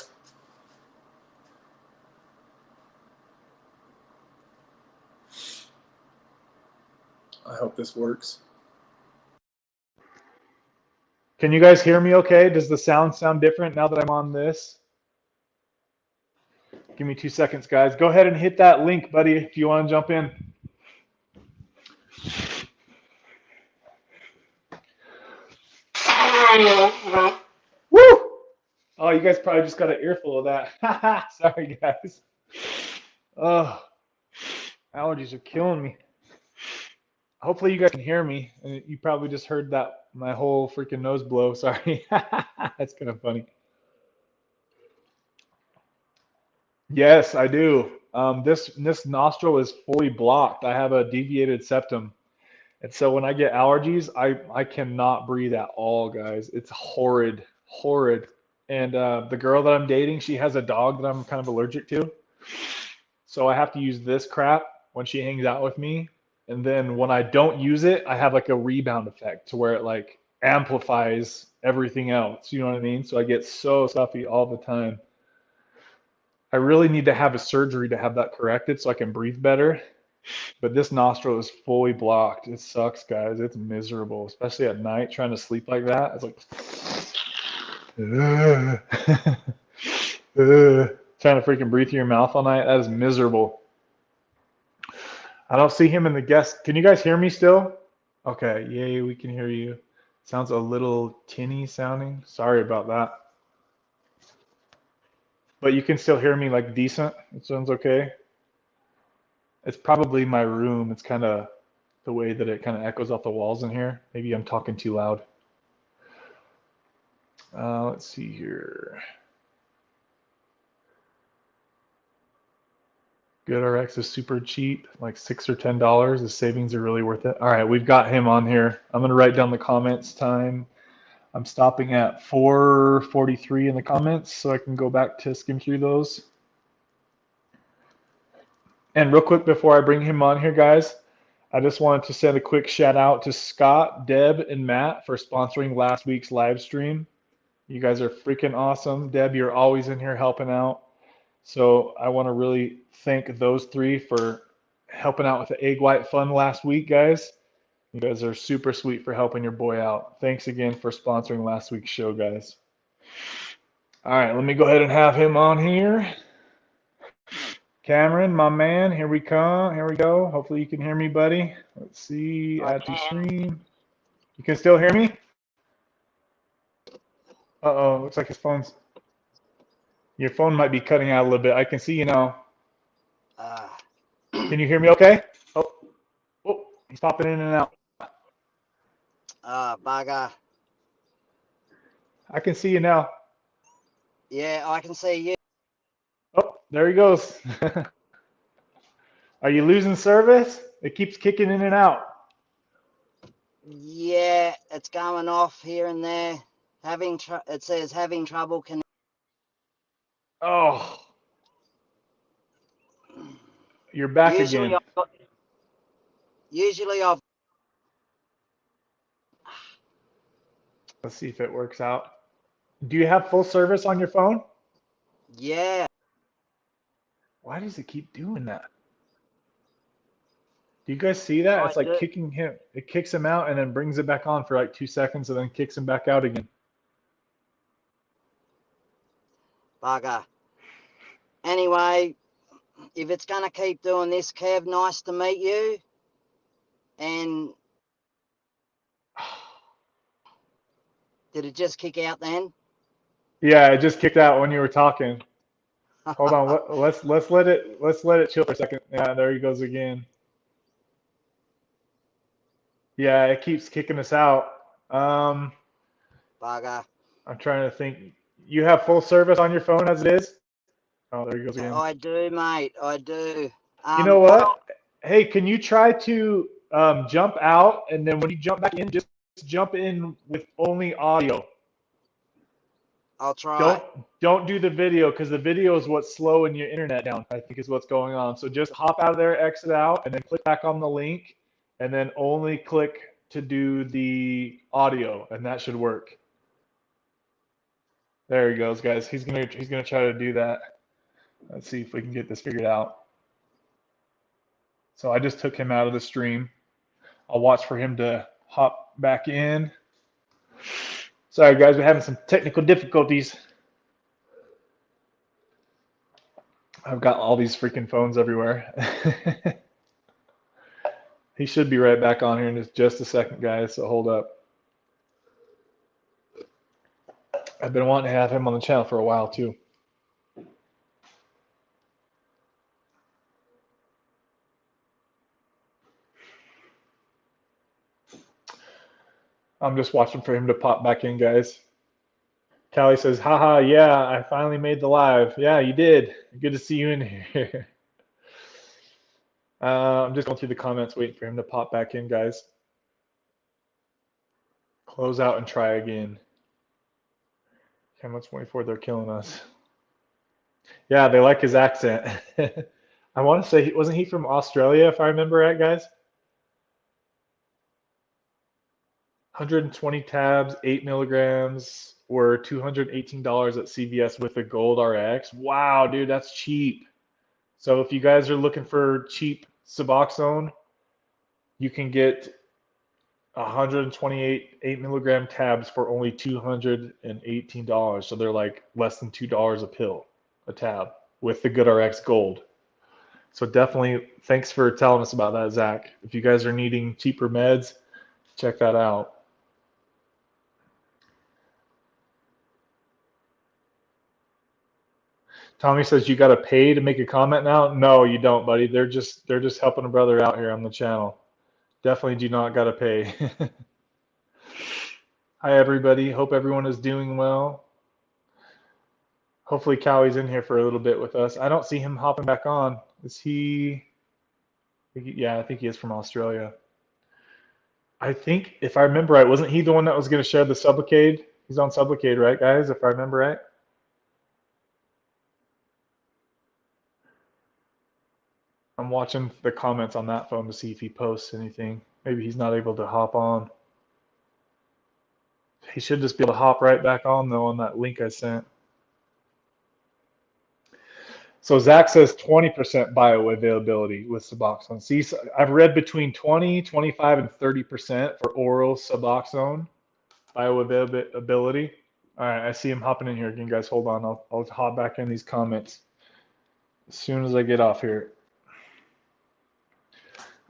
I hope this works. Can you guys hear me okay? Does the sound different now that I'm on this? Give me 2 seconds, guys. Go ahead and hit that link, buddy, if you want to jump in. Woo! Oh, you guys probably just got an earful of that. Sorry, guys. Oh, allergies are killing me. Hopefully you guys can hear me. And you probably just heard that my whole freaking nose blow. Sorry. That's kind of funny. Yes, I do. This nostril is fully blocked. I have a deviated septum. And so when I get allergies, I cannot breathe at all, guys. It's horrid, horrid. And the girl that I'm dating, she has a dog that I'm kind of allergic to. So I have to use this crap when she hangs out with me. And then when I don't use it, I have like a rebound effect to where it like amplifies everything else. You know what I mean? So I get so stuffy all the time. I really need to have a surgery to have that corrected so I can breathe better. But this nostril is fully blocked. It sucks, guys. It's miserable, especially at night trying to sleep like that. It's like trying to freaking breathe through your mouth all night. That is miserable. I don't see him in the guest. Can you guys hear me still? Okay, yay, we can hear you. Sounds a little tinny sounding. Sorry about that. But you can still hear me like decent. It sounds okay. It's probably my room. It's kind of the way that it kind of echoes off the walls in here. Maybe I'm talking too loud. Let's see here. Goodrx is super cheap, like $6 or $10. The savings are really worth it. All right, we've got him on here. I'm going to write down the comments time. I'm stopping at 4:43 in the comments so I can go back to skim through those. And real quick before I bring him on here, guys, I just wanted to send a quick shout out to Scott, Deb, and Matt for sponsoring last week's live stream. You guys are freaking awesome. Deb, you're always in here helping out. So I want to really thank those three for helping out with the egg white fun last week, guys. You guys are super sweet for helping your boy out. Thanks again for sponsoring last week's show, guys. All right, let me go ahead and have him on here. Cameron, my man, here we come. Here we go. Hopefully you can hear me, buddy. Let's see. Add to stream. You can still hear me? Uh-oh, looks like his phone's... Your phone might be cutting out a little bit. I can see you now. Can you hear me okay? Oh, he's popping in and out. Bugger. I can see you now. Yeah, I can see you. Oh, there he goes. Are you losing service? It keeps kicking in and out. Yeah, it's going off here and there. It says having trouble connecting. Oh. You're back again. Usually I've... Let's see if it works out. Do you have full service on your phone? Yeah. Why does it keep doing that? Do you guys see that? It's like kicking him. It kicks him out and then brings it back on for like 2 seconds and then kicks him back out again. Bugger. Anyway, if it's going to keep doing this, Kev, nice to meet you. And did it just kick out then? Yeah, it just kicked out when you were talking. Hold on, let's let it chill for a second. Yeah, there he goes again. Yeah, it keeps kicking us out. Bugger. I'm trying to think. You have full service on your phone as it is? Oh, there he goes again. I do, mate. I do. You know what? Hey, can you try to jump out, and then when you jump back in, just jump in with only audio. I'll try. Don't do the video, because the video is what's slowing your internet down, I think is what's going on. So just hop out of there, exit out, and then click back on the link, and then only click to do the audio, and that should work. There he goes, guys. He's gonna try to do that. Let's see if we can get this figured out. So I just took him out of the stream. I'll watch for him to hop back in. Sorry, guys, we're having some technical difficulties. I've got all these freaking phones everywhere. He should be right back on here in just a second, guys, so hold up. I've been wanting to have him on the channel for a while, too. I'm just watching for him to pop back in, guys. Callie says, haha, yeah, I finally made the live. Yeah, you did. Good to see you in here. I'm just going through the comments, waiting for him to pop back in, guys. Close out and try again. Camera 24, they're killing us. Yeah, they like his accent. I want to say, wasn't he from Australia, if I remember right, guys? 120 tabs, 8 milligrams, were $218 at CVS with the Gold RX. Wow, dude, that's cheap. So if you guys are looking for cheap Suboxone, you can get 128 8 milligram tabs for only $218. So they're like less than $2 a pill, a tab, with the Goodrx Gold. So definitely, thanks for telling us about that, Zach. If you guys are needing cheaper meds, check that out. Tommy says you got to pay to make a comment now. No, you don't, buddy. They're just helping a brother out here on the channel. Definitely do not got to pay. Hi, everybody. Hope everyone is doing well. Hopefully, Cowie's in here for a little bit with us. I don't see him hopping back on. Is he? Yeah, I think he is from Australia. I think, if I remember right, wasn't he the one that was going to share the Sublocade? He's on Sublikade, right, guys? If I remember right. I'm watching the comments on that phone to see if he posts anything. Maybe he's not able to hop on. He should just be able to hop right back on, though, on that link I sent. So Zach says 20% bioavailability with Suboxone. See, so I've read between 20, 25, and 30% for oral Suboxone bioavailability. All right, I see him hopping in here again, guys. Hold on. I'll hop back in these comments as soon as I get off here.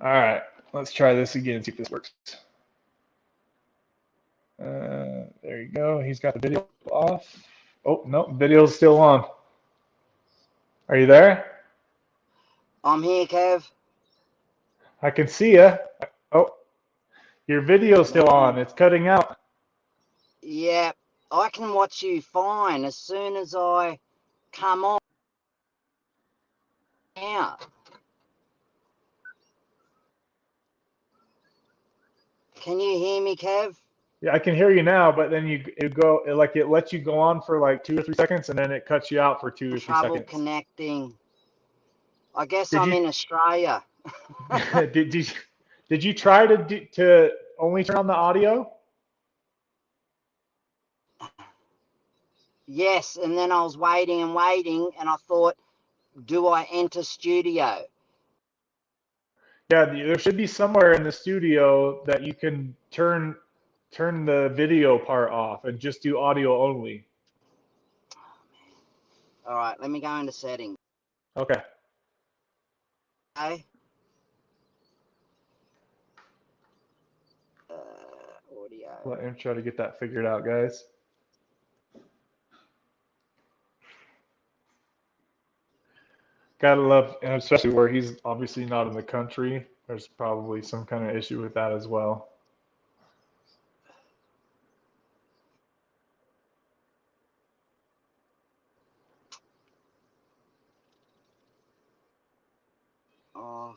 All right, let's try this again and see if this works. There you go. He's got the video off. Oh, no, video's still on. Are you there? I'm here, Kev. I can see you. Oh, your video's still on. It's cutting out. Yeah, I can watch you fine as soon as I come on out. Can you hear me, Kev? Yeah, I can hear you now, but then it lets you go on for like 2 or 3 seconds, and then it cuts you out for 2 or 3 Trouble seconds. connecting. I guess I'm in Australia. did you try to only turn on the audio? Yes, and then I was waiting, and I thought, do I enter studio? Yeah, there should be somewhere in the studio that you can turn the video part off and just do audio only. All right, let me go into settings. Okay. Okay. Audio. Let him try to get that figured out, guys. Gotta love, and especially where he's obviously not in the country, there's probably some kind of issue with that as well. Off.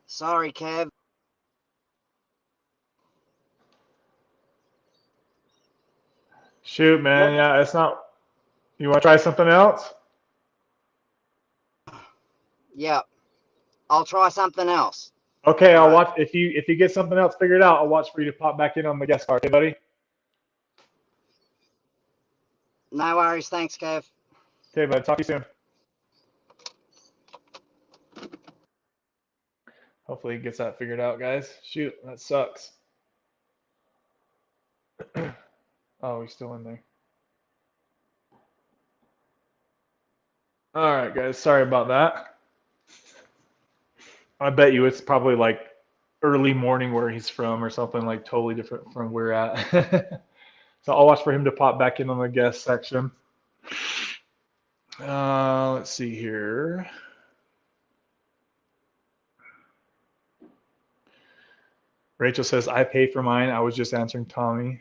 Sorry, Kev. Shoot, man. Yeah, it's not. You want to try something else? Yeah, I'll try something else. Okay, I'll watch. If you get something else figured out, I'll watch for you to pop back in on the guest card, okay, buddy? No worries. Thanks, Kev. Okay, bud. Talk to you soon. Hopefully he gets that figured out, guys. Shoot, that sucks. Oh, he's still in there. All right, guys. Sorry about that. I bet you it's probably like early morning where he's from or something like totally different from where we're at. So I'll watch for him to pop back in on the guest section. Let's see here. Rachel says, I pay for mine. I was just answering Tommy.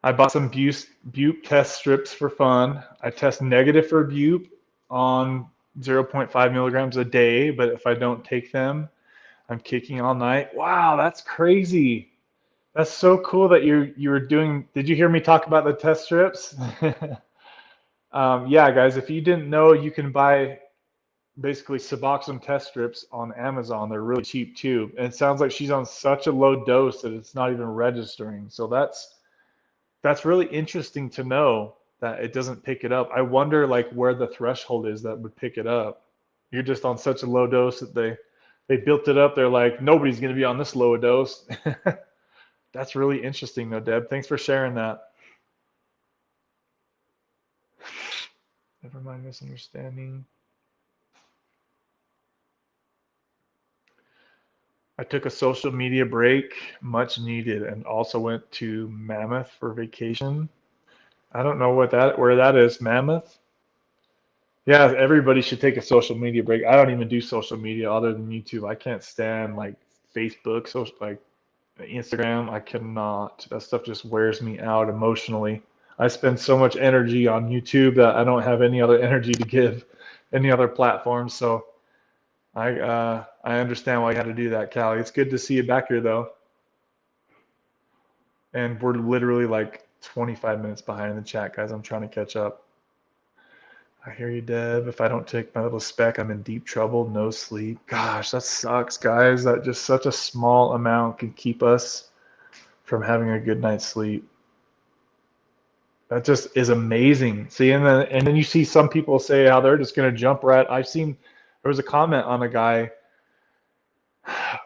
I bought some Bupe test strips for fun. I test negative for Bupe on 0.5 milligrams a day, but if I don't take them, I'm kicking all night. Wow, that's crazy. That's so cool that you were doing. Did you hear me talk about the test strips? Yeah, guys, if you didn't know, you can buy basically Suboxone test strips on Amazon. They're really cheap too. And it sounds like she's on such a low dose that it's not even registering. So that's really interesting to know that it doesn't pick it up. I wonder like where the threshold is that would pick it up. You're just on such a low dose that they built it up. They're like, nobody's going to be on this low a dose. That's really interesting though, Deb. Thanks for sharing that. Never mind misunderstanding. I took a social media break, much needed, and also went to Mammoth for vacation. I don't know where that is, Mammoth. Yeah, everybody should take a social media break. I don't even do social media other than YouTube. I can't stand like Facebook, like Instagram. I cannot. That stuff just wears me out emotionally. I spend so much energy on YouTube that I don't have any other energy to give any other platforms. So I understand why you had to do that, Callie. It's good to see you back here though. And we're literally like 25 minutes behind in the chat, guys. I'm trying to catch up. I hear you, Deb. If I don't take my little spec, I'm in deep trouble. No sleep. Gosh, that sucks, guys. That just such a small amount can keep us from having a good night's sleep. That just is amazing. See, and then you see some people say how they're just going to jump right. I've seen there was a comment on a guy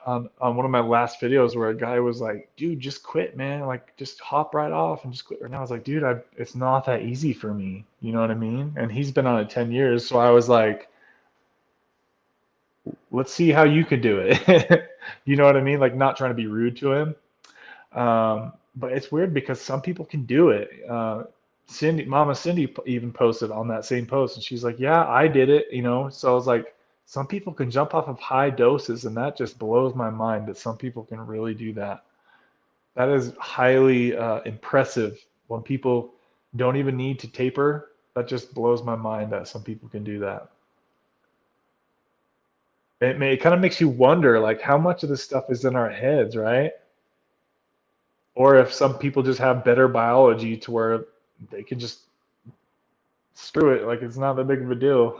on one of my last videos where a guy was like, dude, just quit, man. Like, just hop right off and just quit right now. I was like, dude, it's not that easy for me. You know what I mean? And he's been on it 10 years. So I was like, let's see how you could do it. You know what I mean? Like, not trying to be rude to him. But it's weird because some people can do it. Mama Cindy even posted on that same post, and she's like, yeah, I did it, you know? So I was like, some people can jump off of high doses, and that just blows my mind that some people can really do that. That is highly impressive when people don't even need to taper. That just blows my mind that some people can do that. It kind of makes you wonder, like, how much of this stuff is in our heads, right? Or if some people just have better biology to where they can just screw it, like it's not that big of a deal.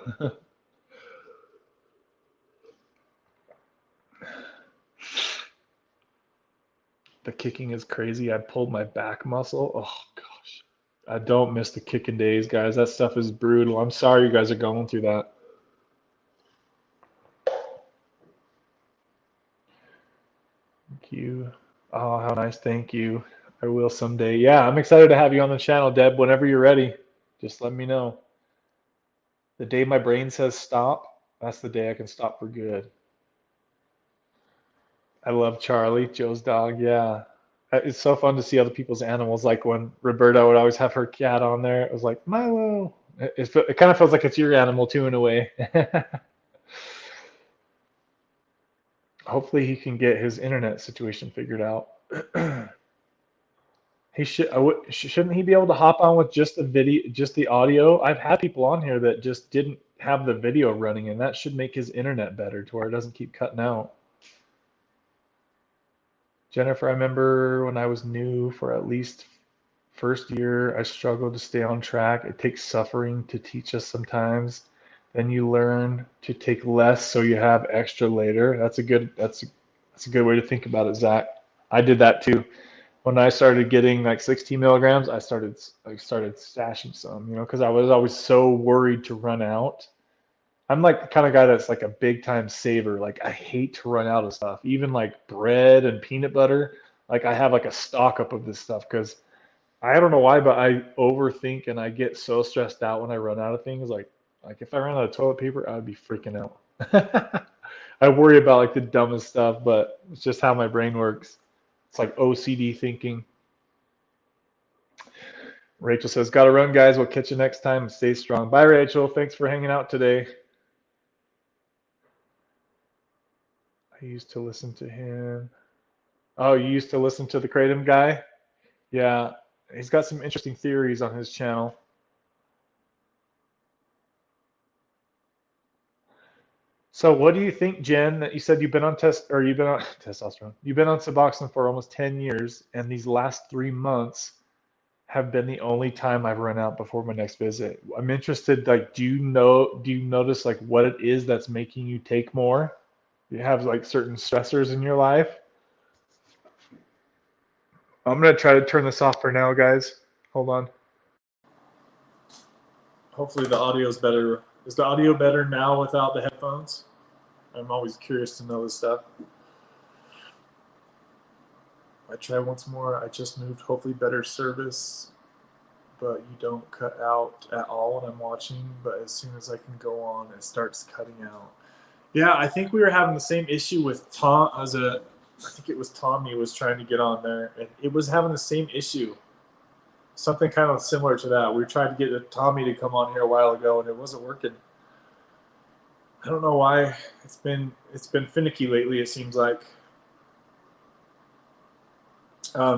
The kicking is crazy. I pulled my back muscle. Oh gosh. I don't miss the kicking days, guys. That stuff is brutal. I'm sorry you guys are going through that. Thank you. Oh, how nice. Thank you. I will someday. Yeah, I'm excited to have you on the channel, Deb. Whenever you're ready, just let me know. The day my brain says stop, that's the day I can stop for good. I love Charlie, Joe's dog. Yeah. It's so fun to see other people's animals. Like when Roberta would always have her cat on there, it was like, Milo. It kind of feels like it's your animal too, in a way. Hopefully he can get his internet situation figured out. Shouldn't he be able to hop on with just the video, just the audio? I've had people on here that just didn't have the video running, and that should make his internet better to where it doesn't keep cutting out. Jennifer, I remember when I was new for at least first year, I struggled to stay on track. It takes suffering to teach us sometimes. Then you learn to take less so you have extra later. That's a good way to think about it, Zach. I did that too. when I started getting like 16 milligrams, I started stashing some, you know, because I was always so worried to run out. I'm like the kind of guy that's like a big time saver. Like I hate to run out of stuff, even like bread and peanut butter. Like I have like a stock up of this stuff because I don't know why, but I overthink and I get so stressed out when I run out of things. Like if I ran out of toilet paper, I'd be freaking out. I worry about like the dumbest stuff, but it's just how my brain works. It's like OCD thinking. Rachel says, "Gotta run, guys. We'll catch you next time. Stay strong." Bye, Rachel. Thanks for hanging out today. I used to listen to him. Oh, you used to listen to the Kratom guy? Yeah, he's got some interesting theories on his channel. So what do you think, Jen, that you said you've been on testosterone. You've been on Suboxone for almost 10 years, and these last 3 months have been the only time I've run out before my next visit. I'm interested, like, do you notice like what it is that's making you take more? Do you have like certain stressors in your life? I'm gonna try to turn this off for now, guys. Hold on. Hopefully the audio is better. Is the audio better now without the headphones? I'm always curious to know this stuff. I try once more. I just moved. Hopefully better service, but you don't cut out at all when I'm watching. But as soon as I can go on, it starts cutting out. Yeah, I think we were having the same issue with Tom. I think it was Tommy was trying to get on there, and it was having the same issue. Something kind of similar to that. We tried to get Tommy to come on here a while ago, and it wasn't working. I don't know why. It's been finicky lately, it seems like.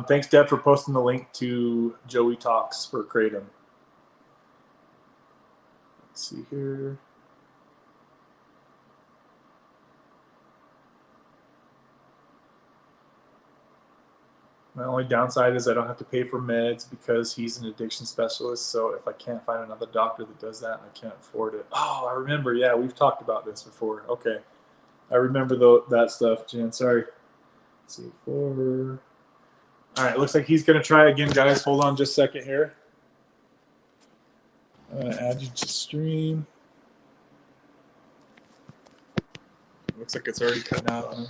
Thanks, Deb, for posting the link to Joey Talks for Kratom. Let's see here. My only downside is I don't have to pay for meds because he's an addiction specialist. So if I can't find another doctor that does that, I can't afford it. Oh, I remember. Yeah, we've talked about this before. Okay. I remember that stuff, Jen. Sorry. Let's see. All right. Looks like he's going to try again, guys. Hold on just a second here. I'm going to add you to stream. Looks like it's already cutting out on him.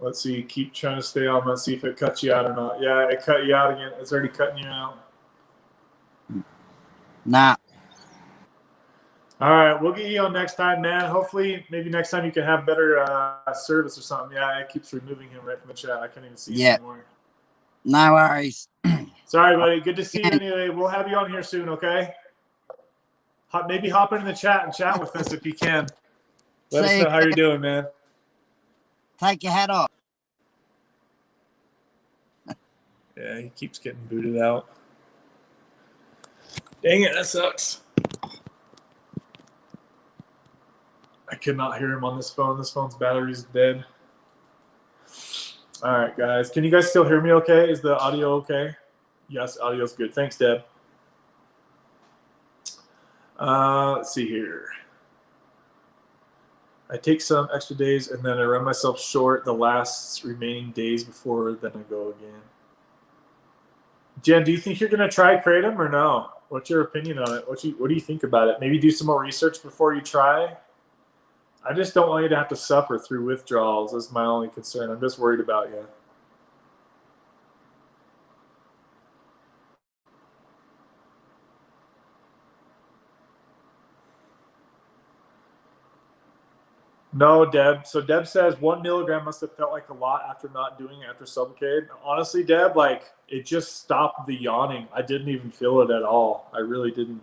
Let's see. Keep trying to stay on. Let's see if it cuts you out or not. Yeah, it cut you out again. It's already cutting you out. Nah. All right. We'll get you on next time, man. Hopefully, maybe next time you can have better service or something. Yeah, it keeps removing him right from the chat. I can't even see him anymore. No worries. Sorry, buddy. Good to see you anyway. We'll have you on here soon, okay? Maybe hop into the chat and chat with us if you can. Let us know how you're doing, man. Take your hat off. Yeah, he keeps getting booted out. Dang it, that sucks. I could not hear him on this phone. This phone's battery's dead. All right, guys. Can you guys still hear me okay? Is the audio okay? Yes, audio's good. Thanks, Deb. Let's see here. I take some extra days and then I run myself short the last remaining days before then I go again. Jen, do you think you're going to try Kratom or no? What's your opinion on it? What do you think about it? Maybe do some more research before you try? I just don't want you to have to suffer through withdrawals is my only concern. I'm just worried about you. No, Deb. So Deb says 1 milligram must have felt like a lot after not doing it after Sublocade. Honestly, Deb, like it just stopped the yawning. I didn't even feel it at all. I really didn't.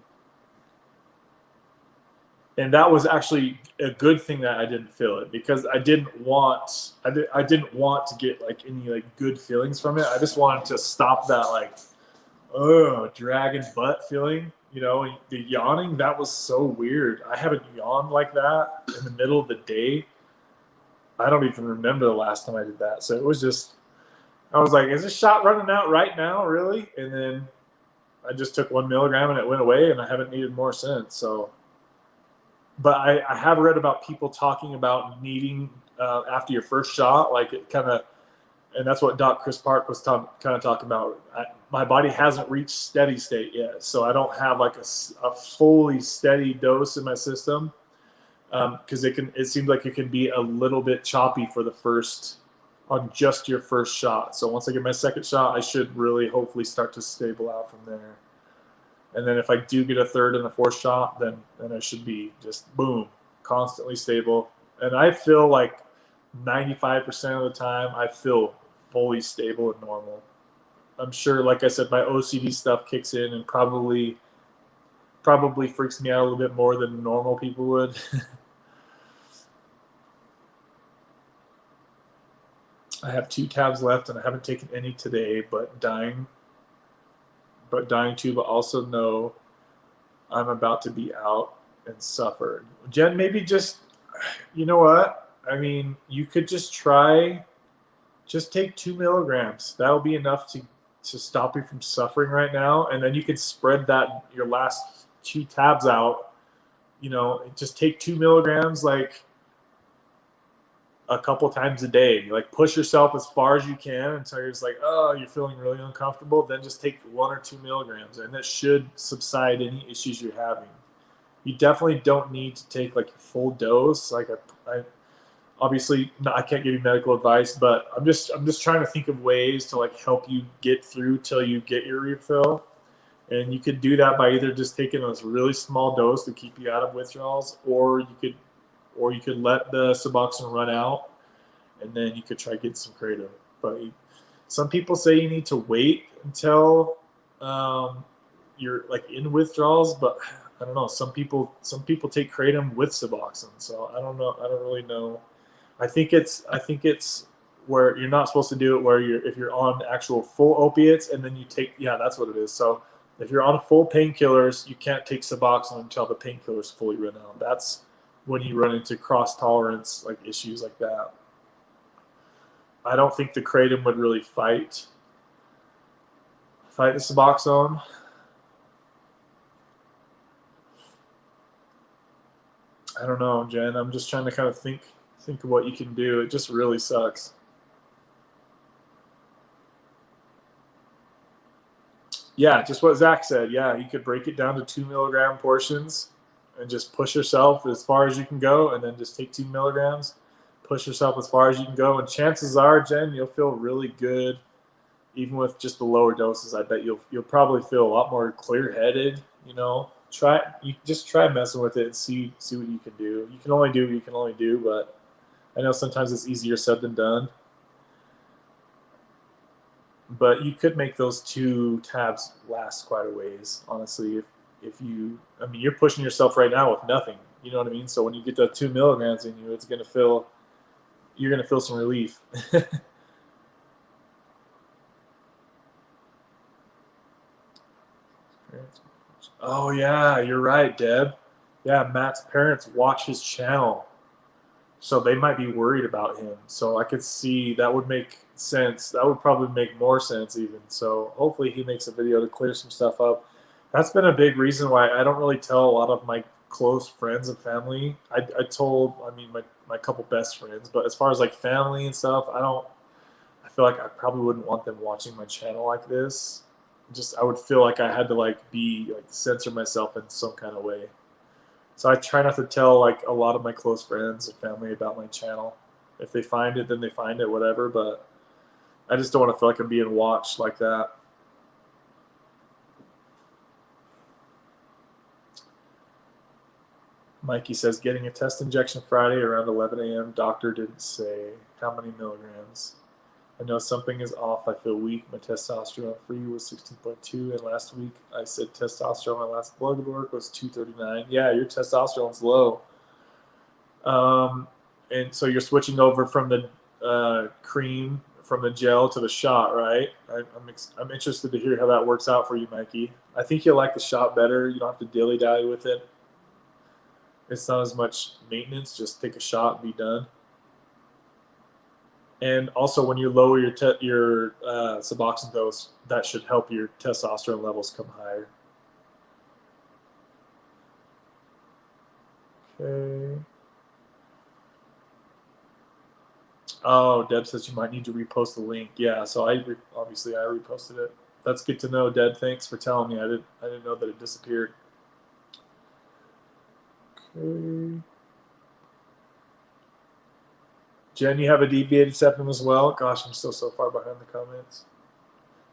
And that was actually a good thing that I didn't feel it because I didn't want to get like any like good feelings from it. I just wanted to stop that like dragging butt feeling. You know, the yawning, that was so weird. I haven't yawned like that in the middle of the day. I don't even remember the last time I did that. So it was just, I was like, is this shot running out right now, really? And then I just took 1 milligram and it went away and I haven't needed more since. So, but I have read about people talking about needing after your first shot, like it kind of, and that's what Doc Chris Park was kind of talking about. My body hasn't reached steady state yet, so I don't have like a fully steady dose in my system, because it seems like it can be a little bit choppy for the first, on just your first shot. So once I get my second shot, I should really hopefully start to stable out from there. And then if I do get a third and a fourth shot, then I should be just boom, constantly stable. And I feel like 95% of the time I feel fully stable and normal. I'm sure, like I said, my OCD stuff kicks in and probably freaks me out a little bit more than normal people would. I have 2 tabs left and I haven't taken any today, but dying to, but also know I'm about to be out and suffer. Jen, maybe just, you know what? I mean, you could just take 2 milligrams. That'll be enough to stop you from suffering right now. And then you can spread that, your last 2 tabs out, just take 2 milligrams, like a couple times a day. Like push yourself as far as you can until you're just like, oh, you're feeling really uncomfortable. Then just take 1 or 2 milligrams, and that should subside any issues you're having. You definitely don't need to take like a full dose. Like I obviously I can't give you medical advice, but I'm just trying to think of ways to like help you get through till you get your refill. And you could do that by either just taking a really small dose to keep you out of withdrawals, or you could let the Suboxone run out, and then you could try getting some kratom. But some people say you need to wait until you're like in withdrawals, but I don't know. Some people take kratom with Suboxone, so I don't know. I don't really know. I think it's where you're not supposed to do it where if you're on actual full opiates and then you take, yeah, that's what it is. So if you're on full painkillers, you can't take Suboxone until the painkillers fully run out. That's when you run into cross tolerance like issues like that. I don't think the kratom would really fight the Suboxone. I don't know, Jen. I'm just trying to kind of think of what you can do. It just really sucks. Yeah, just what Zach said. Yeah, you could break it down to 2 milligram portions and just push yourself as far as you can go, and then just take 2 milligrams, push yourself as far as you can go, and chances are, Jen, you'll feel really good, even with just the lower doses. I bet you'll probably feel a lot more clear-headed. Try messing with it and see what you can do. You can only do what you can only do, but I know sometimes it's easier said than done. But you could make those 2 tabs last quite a ways, honestly. If you're pushing yourself right now with nothing. You know what I mean? So when you get the 2 milligrams in you, you're gonna feel some relief. Oh yeah, you're right, Deb. Yeah, Matt's parents watch his channel, so they might be worried about him. So I could see that would make sense. That would probably make more sense even. So hopefully he makes a video to clear some stuff up. That's been a big reason why I don't really tell a lot of my close friends and family. I mean, my couple best friends, but as far as like family and stuff, I feel like I probably wouldn't want them watching my channel like this. I would feel like I had to like censor myself in some kind of way. So I try not to tell like a lot of my close friends and family about my channel. If they find it, then they find it, whatever. But I just don't want to feel like I'm being watched like that. Mikey says, getting a test injection Friday around 11 a.m. Doctor didn't say how many milligrams. I know something is off. I feel weak. My testosterone for you was 16.2, and last week I said testosterone. My last blood work was 239. Yeah, your testosterone's low. And so you're switching over from the cream, from the gel to the shot, right? I'm interested to hear how that works out for you, Mikey. I think you'll like the shot better. You don't have to dilly-dally with it. It's not as much maintenance. Just take a shot and be done. And also, when you lower your Suboxone dose, that should help your testosterone levels come higher. Okay. Oh, Deb says you might need to repost the link. Yeah, so obviously I reposted it. That's good to know, Deb. Thanks for telling me. I didn't know that it disappeared. Okay. Jen, you have a deviated septum as well? Gosh, I'm still so far behind the comments.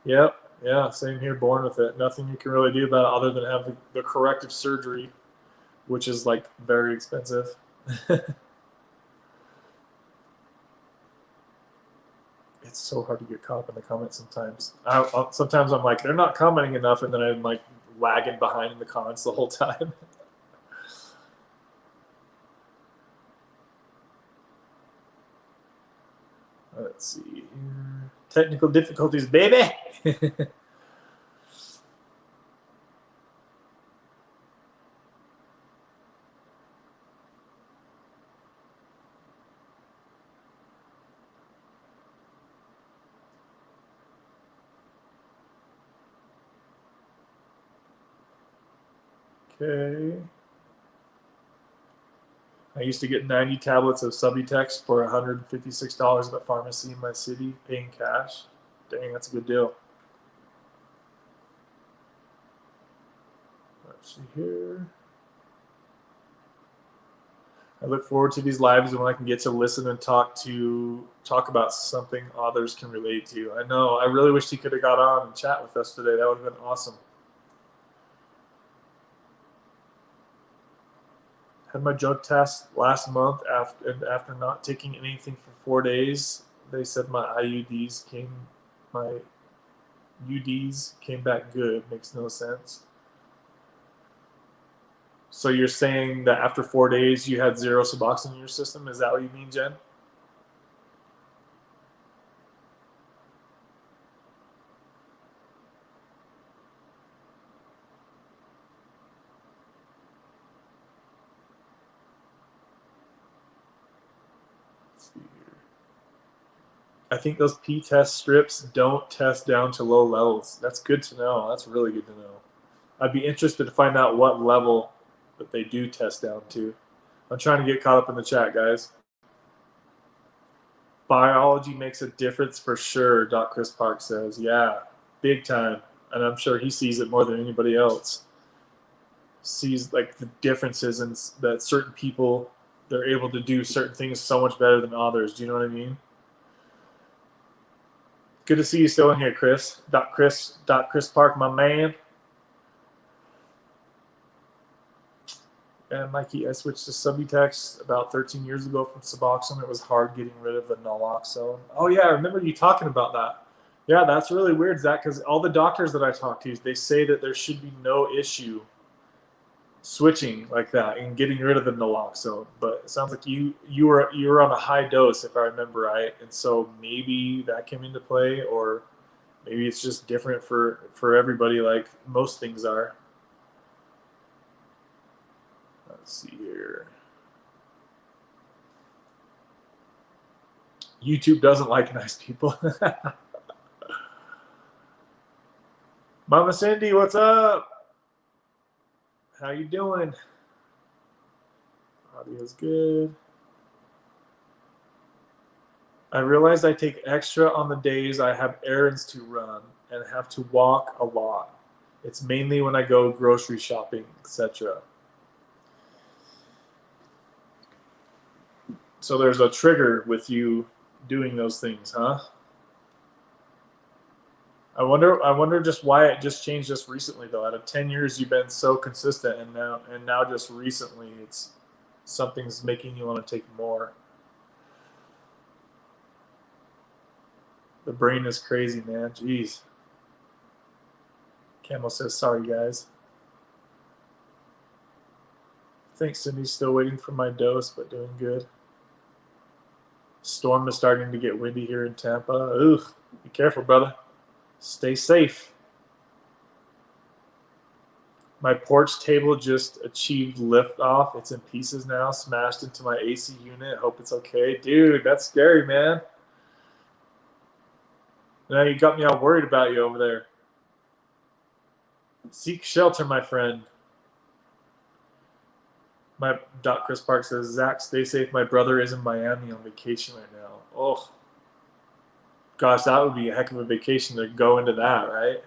Yep. Yeah, same here, born with it. Nothing you can really do about it other than have the corrective surgery, which is like very expensive. It's so hard to get caught up in the comments sometimes. Sometimes I'm like, they're not commenting enough, and then I'm like lagging behind in the comments the whole time. Let's see here. Technical difficulties, baby. Okay. I used to get 90 tablets of Subutex for $156 at the pharmacy in my city, paying cash. Dang, that's a good deal. Let's see here. I look forward to these lives when I can get to listen and talk about something others can relate to. I know. I really wish he could have got on and chat with us today. That would have been awesome. Had my drug test last month after not taking anything for 4 days. They said my UDs came back good. Makes no sense. So you're saying that after 4 days you had 0 Suboxone in your system? Is that what you mean, Jen? Let's see here. I think those P-test strips don't test down to low levels. That's good to know. That's really good to know. I'd be interested to find out what level that they do test down to. I'm trying to get caught up in the chat, guys. Biology makes a difference for sure, Doc Chris Park says. Yeah, big time. And I'm sure he sees it more than anybody else. Sees like the differences in that certain people, they're able to do certain things so much better than others. Do you know what I mean? Good to see you still in here, Chris. Doc Chris Park, my man. And Mikey, I switched to Subutex about 13 years ago from Suboxone. It was hard getting rid of the naloxone. Oh yeah, I remember you talking about that. Yeah, that's really weird, Zach, because all the doctors that I talk to, they say that there should be no issue switching like that and getting rid of the naloxone. But it sounds like you were on a high dose, if I remember right, and so maybe that came into play, or maybe it's just different for everybody, like most things are. Let's see here. YouTube doesn't like nice people. Mama Cindy, what's up? How you doing? Audio's good. I realized I take extra on the days I have errands to run and have to walk a lot. It's mainly when I go grocery shopping, etc. So there's a trigger with you doing those things, huh? I wonder just why it just changed just recently though. Out of 10 years you've been so consistent, and now just recently it's something's making you want to take more. The brain is crazy, man. Jeez. Camo says sorry guys. Thanks, Cindy's still waiting for my dose, but doing good. Storm is starting to get windy here in Tampa. Ugh, be careful, brother. Stay safe. My porch table just achieved liftoff. It's in pieces now, smashed into my AC unit. Hope it's okay. Dude, that's scary, man. Now you got me all worried about you over there. Seek shelter, my friend. My Chris Park says, Zach, stay safe. My brother is in Miami on vacation right now. Oh, gosh, that would be a heck of a vacation to go into that, right?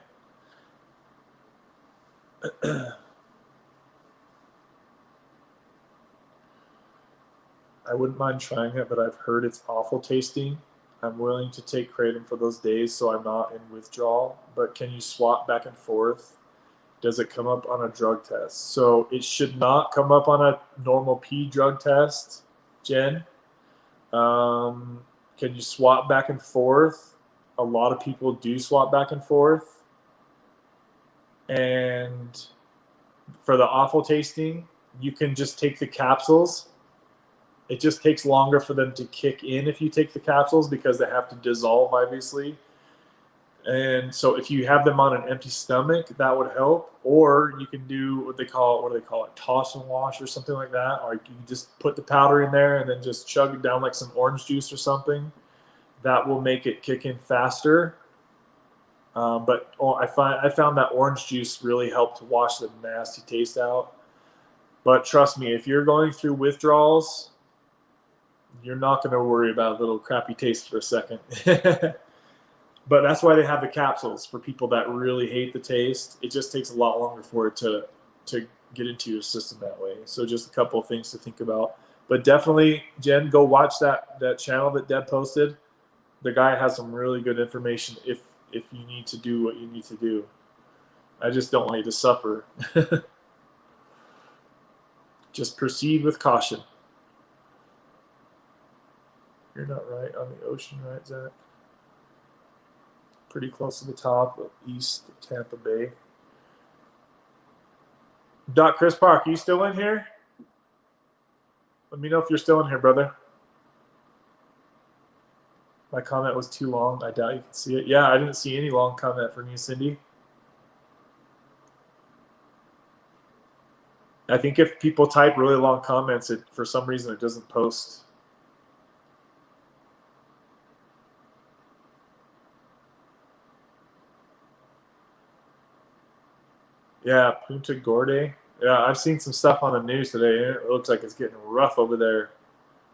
I wouldn't mind trying it, but I've heard it's awful tasting. I'm willing to take kratom for those days so I'm not in withdrawal, but can you swap back and forth? Does it come up on a drug test? So it should not come up on a normal P drug test, Jen. Can you swap back and forth? A lot of people do swap back and forth. And for the awful tasting, you can just take the capsules. It just takes longer for them to kick in if you take the capsules because they have to dissolve, obviously. And so if you have them on an empty stomach, that would help. Or you can do what do they call it, toss and wash or something like that. Or you can just put the powder in there and then just chug it down like some orange juice or something. That will make it kick in faster. But I found that orange juice really helped to wash the nasty taste out. But trust me, if you're going through withdrawals, you're not going to worry about a little crappy taste for a second. But that's why they have the capsules for people that really hate the taste. It just takes a lot longer for it to get into your system that way. So just a couple of things to think about. But definitely, Jen, go watch that channel that Deb posted. The guy has some really good information if you need to do what you need to do. I just don't want you to suffer. Just proceed with caution. You're not right on the ocean, right, Zach? Pretty close to the top of East Tampa Bay. Chris Park, are you still in here? Let me know if you're still in here, brother. My comment was too long. I doubt you can see it. Yeah, I didn't see any long comment from you, Cindy. I think if people type really long comments, for some reason it doesn't post. Yeah, Punta Gorda. Yeah, I've seen some stuff on the news today. It looks like it's getting rough over there.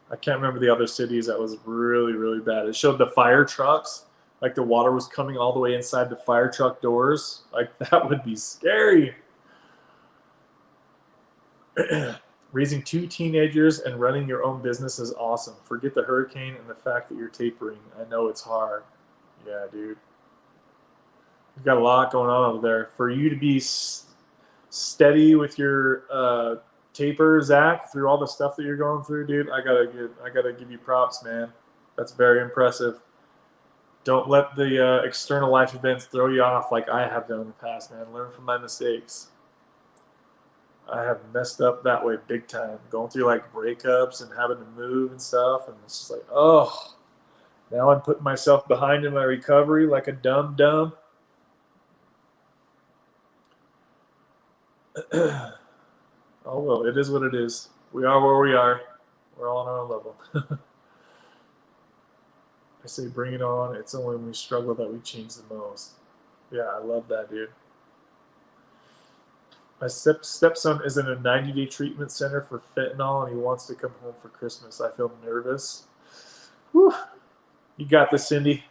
I can't remember the other cities that was really, really bad. It showed the fire trucks, like the water was coming all the way inside the fire truck doors. Like that would be scary. Raising 2 teenagers and running your own business is awesome. Forget the hurricane and the fact that you're tapering. I know it's hard. Yeah, dude. You've got a lot going on over there. For you to be steady with your taper, Zach, through all the stuff that you're going through, dude, I gotta give you props, man. That's very impressive. Don't let the external life events throw you off like I have done in the past, man. Learn from my mistakes. I have messed up that way big time. Going through like breakups and having to move and stuff, and it's just like, oh, now I'm putting myself behind in my recovery like a dumb. Oh well, it is what it is. We are where we are. We're all on our own level. I say bring it on. It's only when we struggle that we change the most. Yeah, I love that, dude. My stepson is in a 90-day treatment center for fentanyl, and he wants to come home for Christmas. I feel nervous. Whew. You got this, Cindy.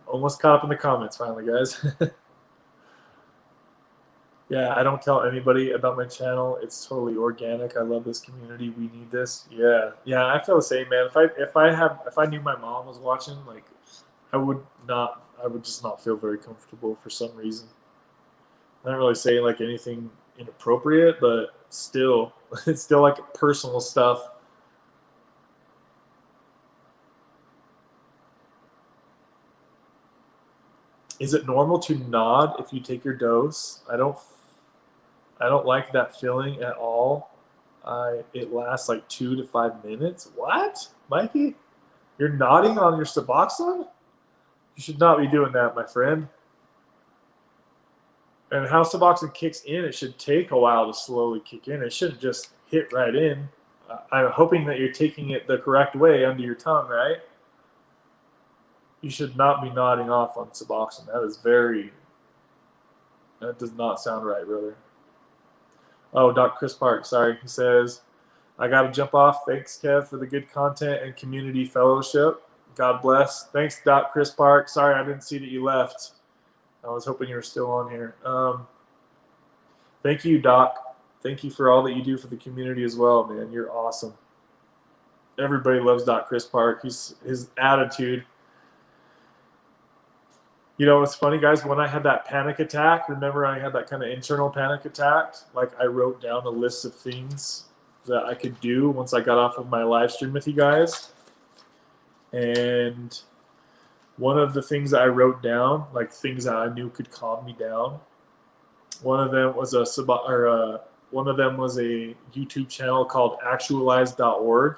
Almost caught up in the comments finally, guys. Yeah, I don't tell anybody about my channel. It's totally organic. I love this community. We need this. Yeah, I feel the same, man. If I knew my mom was watching, like, I would just not feel very comfortable for some reason. I don't really say like anything inappropriate, but still, it's still like personal stuff. Is it normal to nod if you take your dose? I don't like that feeling at all. It lasts like 2 to 5 minutes. What, Mikey? You're nodding on your Suboxone? You should not be doing that, my friend. And how Suboxone kicks in, it should take a while to slowly kick in. It shouldn't just hit right in. I'm hoping that you're taking it the correct way under your tongue, right? You should not be nodding off on Suboxone. That is very, That does not sound right, brother. Oh, Doc Chris Park. Sorry. He says, I got to jump off. Thanks, Kev, for the good content and community fellowship. God bless. Thanks, Doc Chris Park. Sorry, I didn't see that you left. I was hoping you were still on here. Thank you, Doc. Thank you for all that you do for the community as well, man. You're awesome. Everybody loves Doc Chris Park. His attitude. You know, it's funny, guys, when I had that panic attack, remember I had that kind of internal panic attack? Like, I wrote down a list of things that I could do once I got off of my live stream with you guys. And one of the things that I wrote down, like things that I knew could calm me down, one of them was a YouTube channel called actualize.org,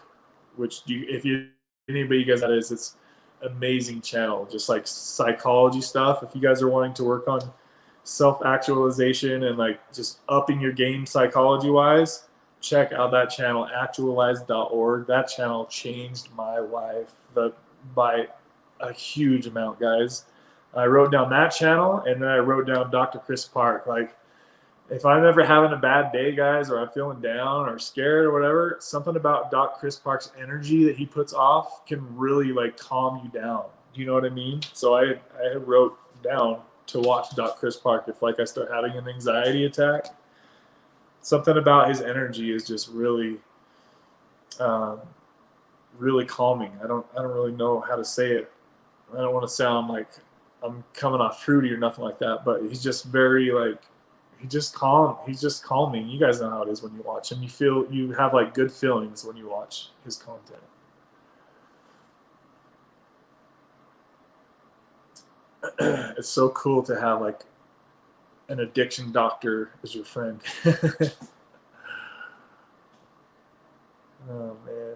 which anybody you guys that is, it's amazing channel, just like psychology stuff. If you guys are wanting to work on self-actualization and like just upping your game psychology wise, check out that channel, actualize.org. That channel changed my life by a huge amount, guys. I wrote down that channel, and then I wrote down Dr. Chris Park. Like, if I'm ever having a bad day, guys, or I'm feeling down or scared or whatever, something about Doc Chris Park's energy that he puts off can really like calm you down. Do you know what I mean? So I wrote down to watch Doc Chris Park if like I start having an anxiety attack. Something about his energy is just really, really calming. I don't really know how to say it. I don't want to sound like I'm coming off fruity or nothing like that, but he's just very like, he's just calming. You guys know how it is when you watch him. You have like good feelings when you watch his content. It's so cool to have like an addiction doctor as your friend. Oh man.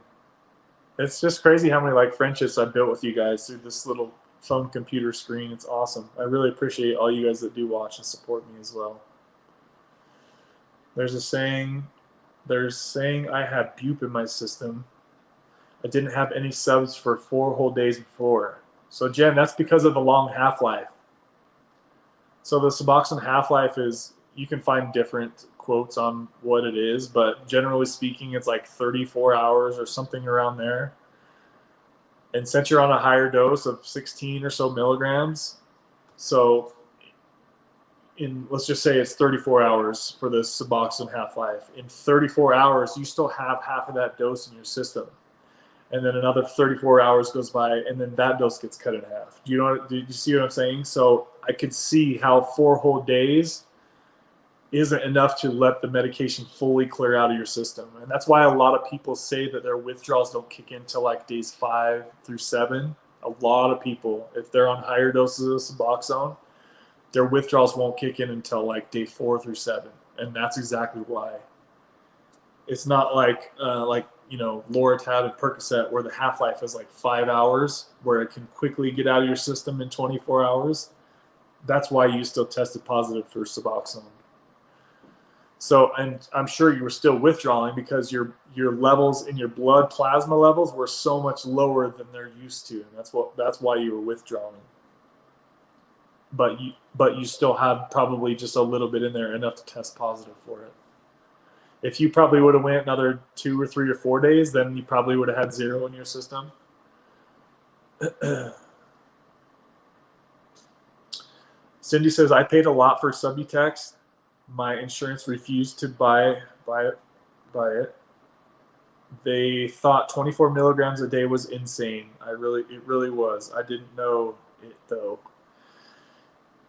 It's just crazy how many like friendships I built with you guys through this little phone computer screen. It's awesome. I really appreciate all you guys that do watch and support me as well. There's saying I had bupe in my system. I didn't have any subs for 4 whole days before. So Jen, that's because of the long half-life. So the Suboxone Half-Life is, you can find different quotes on what it is, but generally speaking, it's like 34 hours or something around there. And since you're on a higher dose of 16 or so milligrams, so let's just say it's 34 hours for the Suboxone Half-Life. In 34 hours, you still have half of that dose in your system. And then another 34 hours goes by, and then that dose gets cut in half. Do you see what I'm saying? So I could see how 4 whole days isn't enough to let the medication fully clear out of your system. And that's why a lot of people say that their withdrawals don't kick in till like days 5 through 7. A lot of people, if they're on higher doses of Suboxone, their withdrawals won't kick in until like day 4 through 7. And that's exactly why. It's not like Loratab and Percocet where the half-life is like 5 hours, where it can quickly get out of your system in 24 hours. That's why you still tested positive for Suboxone. So, and I'm sure you were still withdrawing because your levels in your blood plasma levels were so much lower than they're used to, and that's why you were withdrawing. But you still had probably just a little bit in there, enough to test positive for it. If you probably would have went another 2 or 3 or 4 days, then you probably would have had 0 in your system. Cindy says, I paid a lot for Subutex. My insurance refused to buy it. They thought 24 milligrams a day was insane. It really was. I didn't know it though.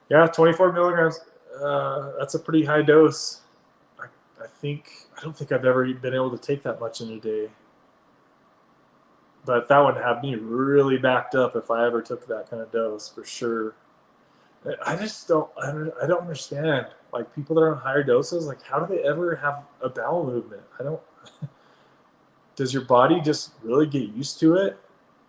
Yeah, 24 milligrams. That's a pretty high dose. I don't think I've ever been able to take that much in a day. But that would have me really backed up if I ever took that kind of dose, for sure. I don't understand. Like, people that are on higher doses, like, how do they ever have a bowel movement? Does your body just really get used to it?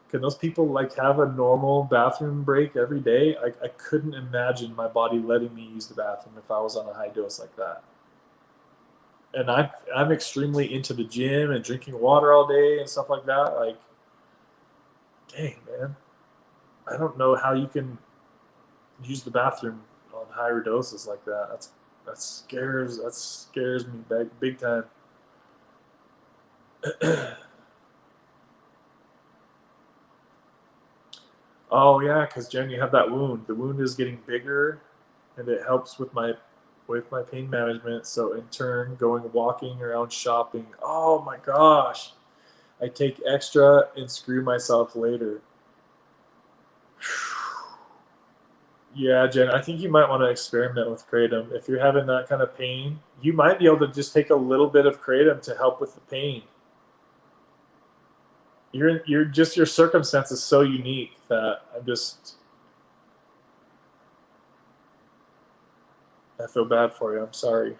Can those people like have a normal bathroom break every day? I couldn't imagine my body letting me use the bathroom if I was on a high dose like that. And I'm extremely into the gym and drinking water all day and stuff like that. Like, dang, man. I don't know how you can use the bathroom on higher doses like that. That scares me big time. Oh yeah, because Jen, you have that wound. The wound is getting bigger, and it helps with my pain management. So in turn, walking around shopping. Oh my gosh, I take extra and screw myself later. Yeah, Jen, I think you might want to experiment with kratom. If you're having that kind of pain, you might be able to just take a little bit of kratom to help with the pain. Your circumstance is so unique that I feel bad for you. I'm sorry.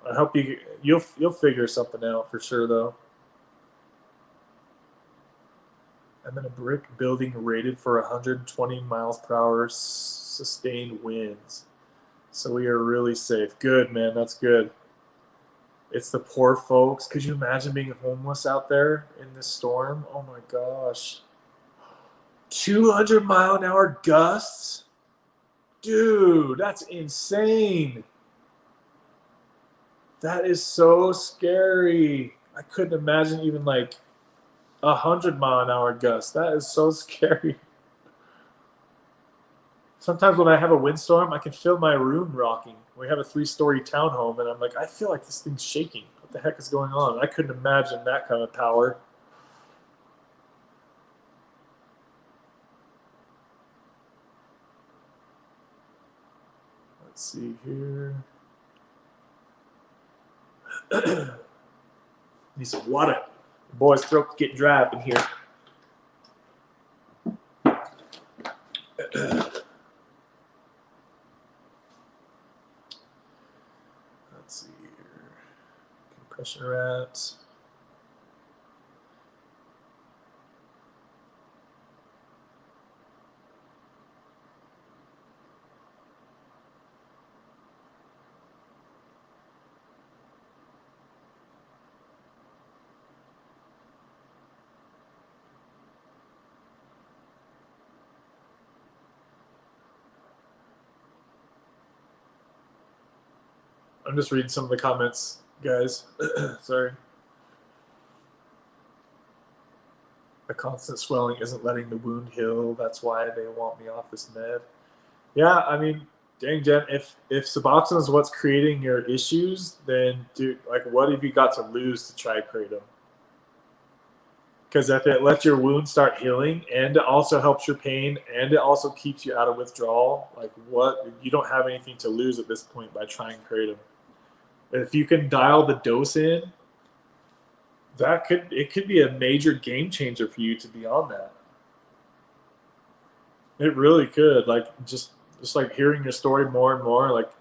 I hope you'll figure something out for sure though. I'm in a brick building rated for 120 miles per hour sustained winds. So we are really safe. Good, man. That's good. It's the poor folks. Could you imagine being homeless out there in this storm? Oh my gosh. 200-mile-an-hour gusts? Dude, that's insane. That is so scary. I couldn't imagine even like 100-mile-an-hour gust. That is so scary. Sometimes when I have a windstorm, I can feel my room rocking. We have a 3-story townhome, and I'm like, I feel like this thing's shaking. What the heck is going on? I couldn't imagine that kind of power. Let's see here. Need some water. The boy's throat's getting dry up in here. Let's see here. Compression wraps. I'm just reading some of the comments, guys. Sorry. The constant swelling isn't letting the wound heal. That's why they want me off this med. Yeah, I mean, dang, Jen, if Suboxone is what's creating your issues, then dude, like, what have you got to lose to try kratom? Because if it lets your wound start healing, and it also helps your pain, and it also keeps you out of withdrawal, like, what? You don't have anything to lose at this point by trying kratom. If you can dial the dose in, it could be a major game changer for you to be on that. It really could. Like just like hearing your story more and more, like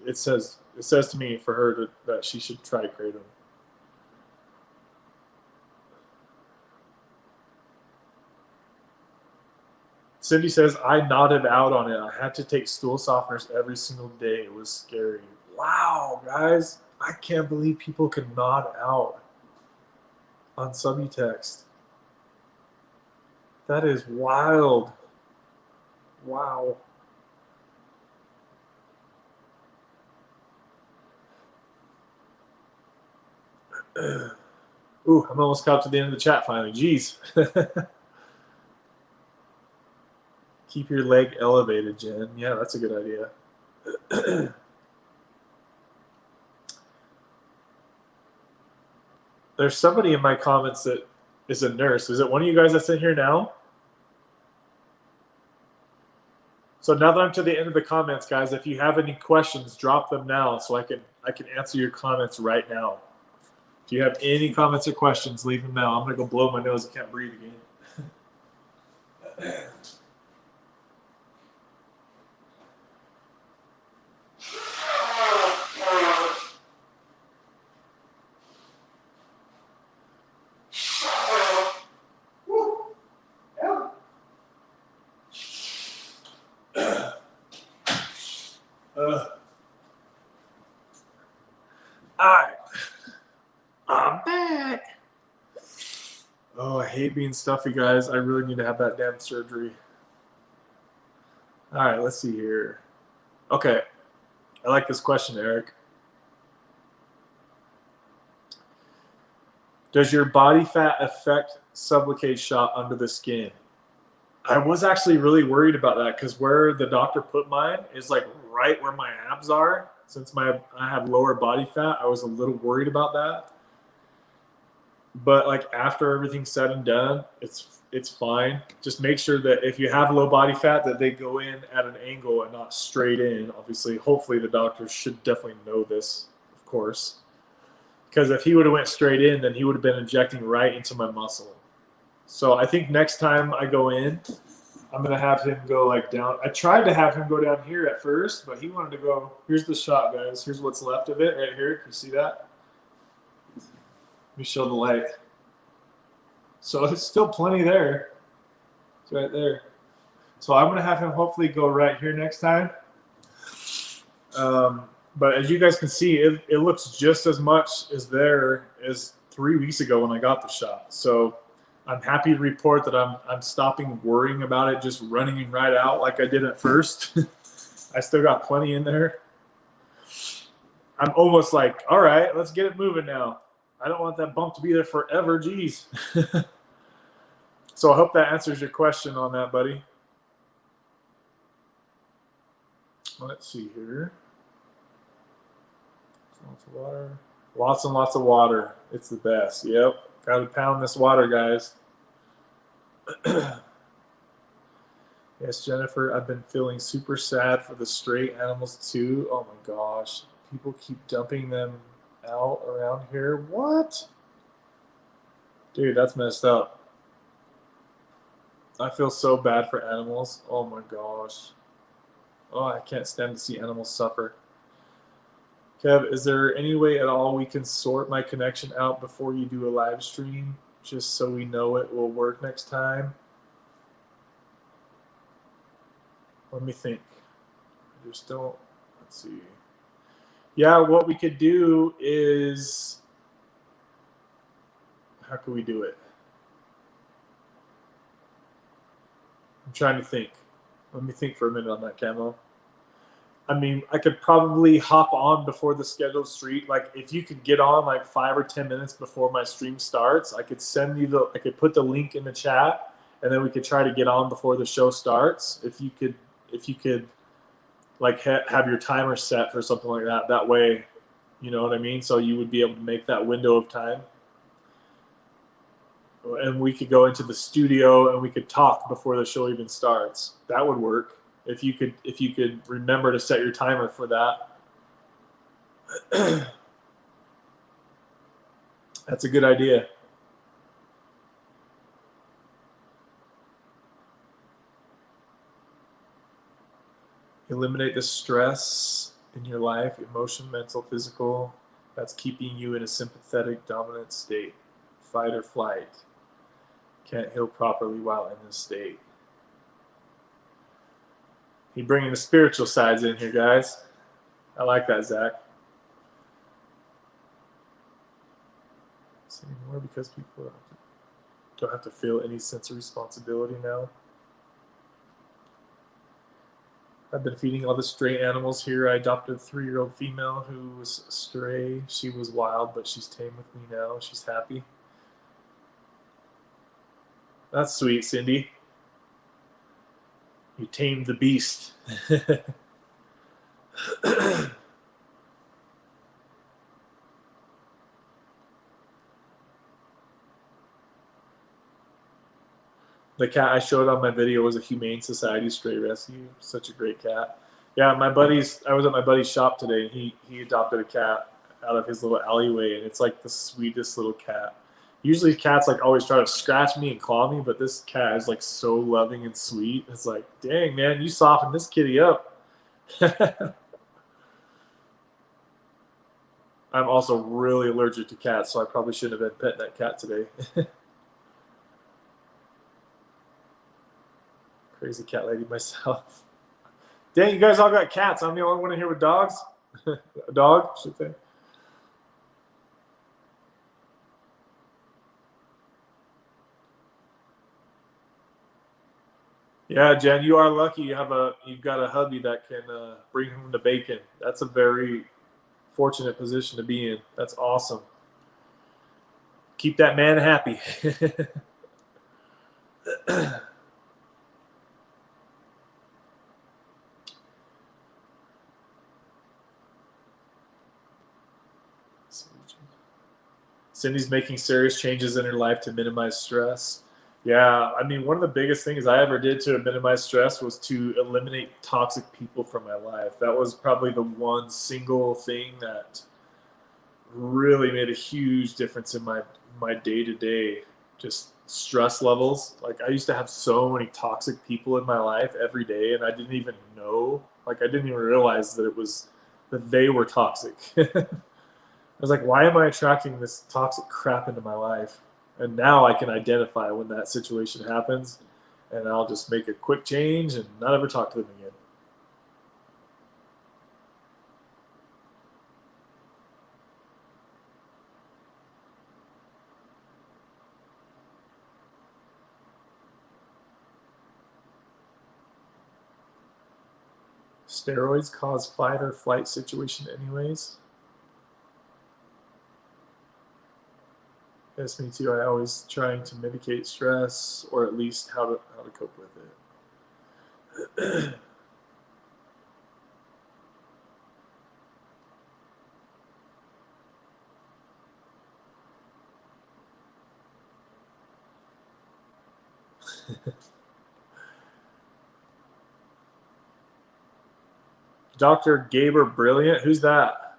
it says to me for her that she should try kratom. Cindy says, I nodded out on it. I had to take stool softeners every single day. It was scary. Wow, guys. I can't believe people can nod out on Subutext. That is wild. Wow. Ooh, I'm almost caught to the end of the chat finally. Jeez. Keep your leg elevated, Jen. Yeah, that's a good idea. There's somebody in my comments that is a nurse. Is it one of you guys that's in here now? So now that I'm to the end of the comments, guys, if you have any questions, drop them now so I can answer your comments right now. If you have any comments or questions, leave them now. I'm gonna go blow my nose. I can't breathe again. Alright. I'm back. Oh, I hate being stuffy, guys. I really need to have that damn surgery. Alright, let's see here. Okay. I like this question, Eric. Does your body fat affect Sublocade shot under the skin? I was actually really worried about that because where the doctor put mine is like right where my abs are. Since I have lower body fat, I was a little worried about that. But like after everything's said and done, it's fine. Just make sure that if you have low body fat, that they go in at an angle and not straight in. Obviously, hopefully the doctor should definitely know this, of course. Because if he would have went straight in, then he would have been injecting right into my muscle. So I think next time I go in, I'm going to have him go like down. I tried to have him go down here at first, but he wanted to go, here's the shot, guys. Here's what's left of it right here. Can you see that? Let me show the light. So it's still plenty there. It's right there. So I'm going to have him hopefully go right here next time. But as you guys can see, it looks just as much as there as 3 weeks ago when I got the shot. So I'm happy to report that I'm stopping worrying about it just running right out like I did at first. I still got plenty in there. I'm almost like, all right, let's get it moving now. I don't want that bump to be there forever. Geez. So I hope that answers your question on that, buddy. Let's see here. Lots of water. Lots and lots of water. It's the best. Yep. Got to pound this water, guys. Yes, Jennifer, I've been feeling super sad for the stray animals too. Oh my gosh. People keep dumping them out around here. What? Dude, that's messed up. I feel so bad for animals. Oh my gosh. Oh, I can't stand to see animals suffer. Kev, is there any way at all we can sort my connection out before you do a live stream, just so we know it will work next time? Let me think. I just don't. Let's see. Yeah, what we could do is. How can we do it? I'm trying to think. Let me think for a minute on that, Camo. I mean, I could probably hop on before the scheduled stream. Like, if you could get on like 5 or 10 minutes before my stream starts, I could send you I could put the link in the chat, and then we could try to get on before the show starts. If you could, like, have your timer set for something like that. That way, you know what I mean? So you would be able to make that window of time. And we could go into the studio and we could talk before the show even starts. That would work. If you could remember to set your timer for that. That's a good idea. Eliminate the stress in your life, emotion, mental, physical, that's keeping you in a sympathetic dominant state. Fight or flight. Can't heal properly while in this state. You're bringing the spiritual sides in here, guys. I like that, Zach. Say more because people don't have to feel any sense of responsibility now. I've been feeding all the stray animals here. I adopted a 3-year-old female who was stray. She was wild, but she's tame with me now. She's happy. That's sweet, Cindy. You tamed the beast. The cat I showed on my video was a Humane Society stray rescue. Such a great cat. Yeah, I was at my buddy's shop today, and he adopted a cat out of his little alleyway, and it's like the sweetest little cat. Usually cats like always try to scratch me and claw me, but this cat is like so loving and sweet. It's like, dang, man, you softened this kitty up. I'm also really allergic to cats, so I probably shouldn't have been petting that cat today. Crazy cat lady myself. Dang, you guys all got cats. I'm the only one in here with dogs. A dog, should say. Yeah, Jen, you are lucky. You've got a hubby that can bring home the bacon. That's a very fortunate position to be in. That's awesome. Keep that man happy. Cindy's making serious changes in her life to minimize stress. Yeah, I mean, one of the biggest things I ever did to minimize stress was to eliminate toxic people from my life. That was probably the one single thing that really made a huge difference in my day-to-day just stress levels. Like, I used to have so many toxic people in my life every day, and I didn't even know. Like, I didn't even realize that they were toxic. I was like, why am I attracting this toxic crap into my life? And now I can identify when that situation happens, and I'll just make a quick change and not ever talk to them again. Steroids cause fight or flight situation anyways. Yes, me too. I always trying to mitigate stress, or at least how to cope with it. Dr. Gaber Brilliant, who's that?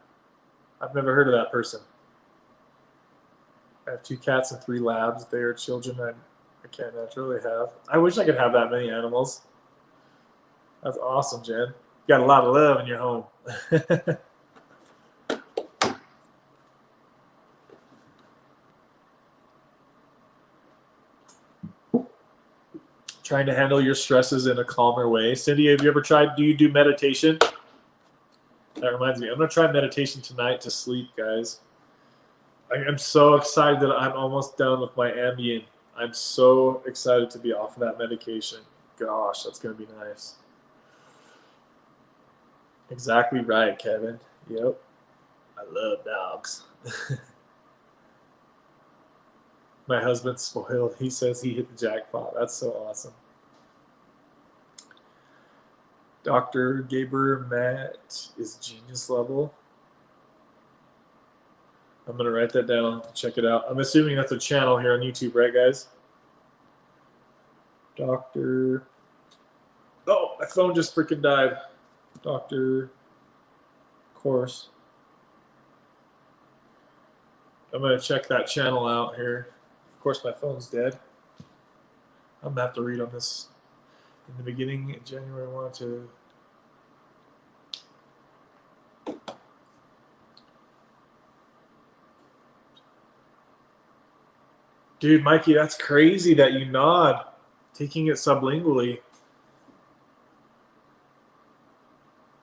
I've never heard of that person. I have 2 cats and 3 labs. They are children I can't naturally have. I wish I could have that many animals. That's awesome, Jen. You got a lot of love in your home. Trying to handle your stresses in a calmer way. Cindy, have you ever tried, do you do meditation? That reminds me, I'm going to try meditation tonight to sleep, guys. I am so excited that I'm almost done with my Ambien. I'm so excited to be off of that medication. Gosh, that's going to be nice. Exactly right, Kevin. Yep. I love dogs. My husband's spoiled. He says he hit the jackpot. That's so awesome. Dr. Gaber Matt is genius level. I'm going to write that down. Check it out. I'm assuming that's a channel here on YouTube, right, guys? Dr. Oh, my phone just freaking died. Dr. Course. I'm going to check that channel out here. Of course, my phone's dead. I'm going to have to read on this. In the beginning, in January, I wanted to... Dude, Mikey, that's crazy that you nod. Taking it sublingually.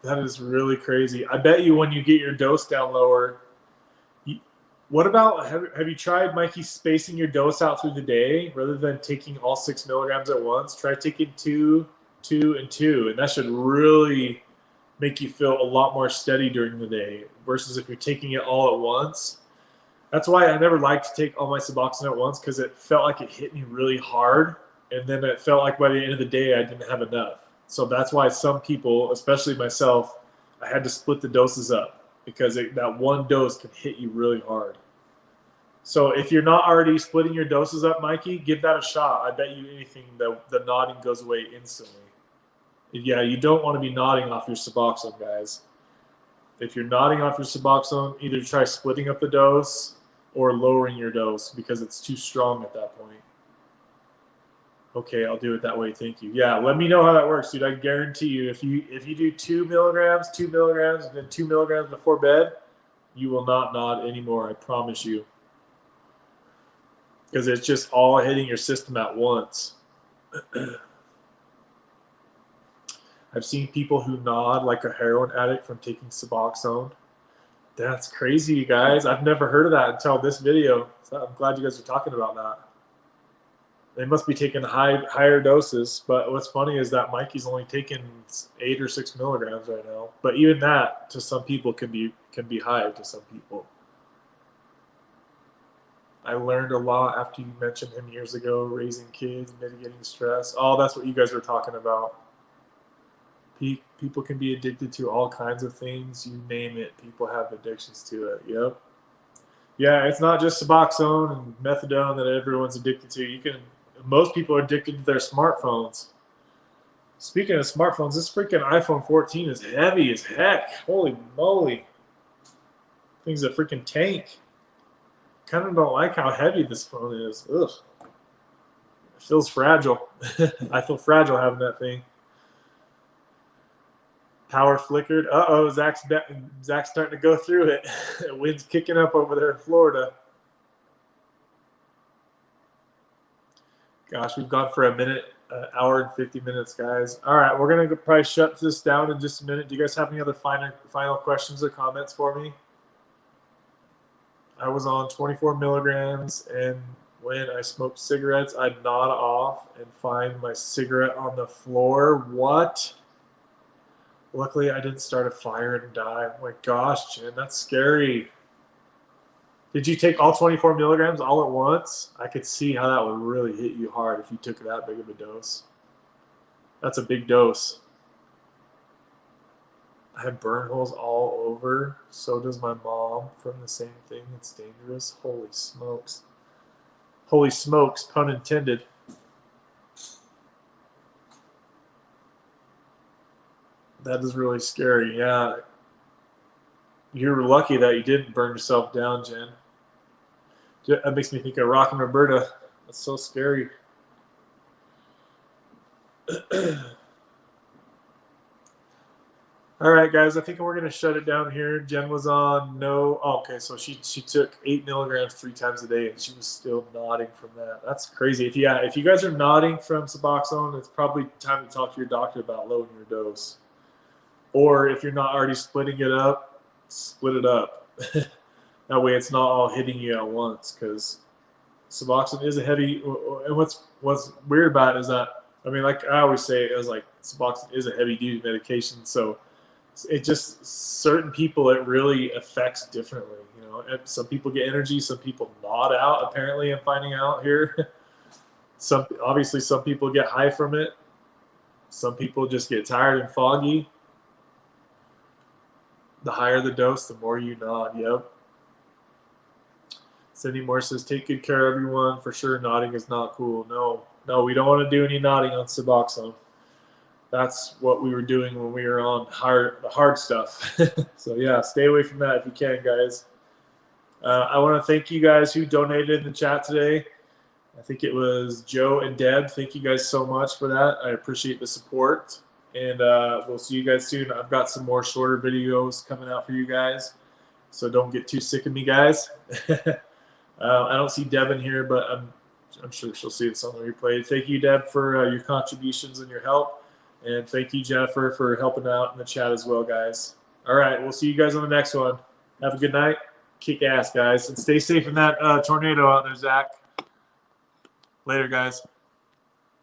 That is really crazy. I bet you when you get your dose down lower... What about, have you tried, Mikey, spacing your dose out through the day rather than taking all 6 milligrams at once? Try taking 2, 2, and 2, and that should really make you feel a lot more steady during the day versus if you're taking it all at once. That's why I never liked to take all my Suboxone at once, because it felt like it hit me really hard, and then it felt like by the end of the day I didn't have enough. So that's why some people, especially myself, I had to split the doses up, because that one dose can hit you really hard. So if you're not already splitting your doses up, Mikey, give that a shot. I bet you anything the nodding goes away instantly. Yeah, you don't want to be nodding off your Suboxone, guys. If you're nodding off your Suboxone, either try splitting up the dose or lowering your dose, because it's too strong at that point. Okay, I'll do it that way. Thank you. Yeah, let me know how that works, dude. I guarantee you, if you do 2 milligrams, and then 2 milligrams before bed, you will not nod anymore. I promise you. Because it's just all hitting your system at once. I've seen people who nod like a heroin addict from taking Suboxone. That's crazy, you guys. I've never heard of that until this video. So I'm glad you guys are talking about They must be taking higher doses. But what's funny is that Mikey's only taking 8 or 6 milligrams right now. But even that, to some people, can be high to some people. I learned a lot after you mentioned him years ago, raising kids, mitigating stress. Oh, that's what you guys were talking about. People can be addicted to all kinds of things. You name it, people have addictions to it. Yep. Yeah, it's not just Suboxone and methadone that everyone's addicted to. Most people are addicted to their smartphones. Speaking of smartphones, this freaking iPhone 14 is heavy as heck. Holy moly. Thing's a freaking tank. Kind of don't like how heavy this phone is. Ugh. It feels fragile. I feel fragile having that thing. Power flickered. Uh-oh, Zach's starting to go through it. Wind's kicking up over there in Florida. Gosh, we've gone for a minute, hour and 50 minutes, guys. All right, we're going to probably shut this down in just a minute. Do you guys have any other final questions or comments for me? I was on 24 milligrams, and when I smoked cigarettes, I'd nod off and find my cigarette on the floor. What? Luckily, I didn't start a fire and die. Oh my gosh, Jen, that's scary. Did you take all 24 milligrams all at once? I could see how that would really hit you hard if you took that big of a dose. That's a big dose. I have burn holes all over. So does my mom from the same thing. It's dangerous. Holy smokes. Holy smokes, pun intended. That is really scary. Yeah. You're lucky that you didn't burn yourself down, Jen. That makes me think of Rock and Roberta. That's so scary. All right, guys. I think we're going to shut it down here. Jen was on no. Oh, okay, so she took 8 milligrams 3 times a day, and she was still nodding from that. That's crazy. If you guys are nodding from Suboxone, it's probably time to talk to your doctor about lowering your dose. Or if you're not already splitting it up, split it up. That way it's not all hitting you at once, because Suboxone is a heavy, and what's weird about it is that, I mean, like I always say, it was like Suboxone is a heavy duty medication, so it just, certain people it really affects differently, you know. And some people get energy, some people nod out, apparently I'm finding out here. Obviously some people get high from it, some people just get tired and foggy. The higher the dose, the more you nod. Yep. Cindy Moore says, take good care, everyone. For sure, nodding is not cool. No, we don't want to do any nodding on Suboxone. That's what we were doing when we were on the hard stuff. So, yeah, stay away from that if you can, guys. I want to thank you guys who donated in the chat today. I think it was Joe and Deb. Thank you guys so much for that. I appreciate the support. And we'll see you guys soon. I've got some more shorter videos coming out for you guys, so don't get too sick of me, guys. I don't see Deb in here, but I'm sure she'll see this on the replay. Thank you, Deb, for your contributions and your help. And thank you, Jennifer, for helping out in the chat as well, guys. All right, we'll see you guys on the next one. Have a good night. Kick ass, guys. And stay safe in that tornado out there, Zach. Later, guys.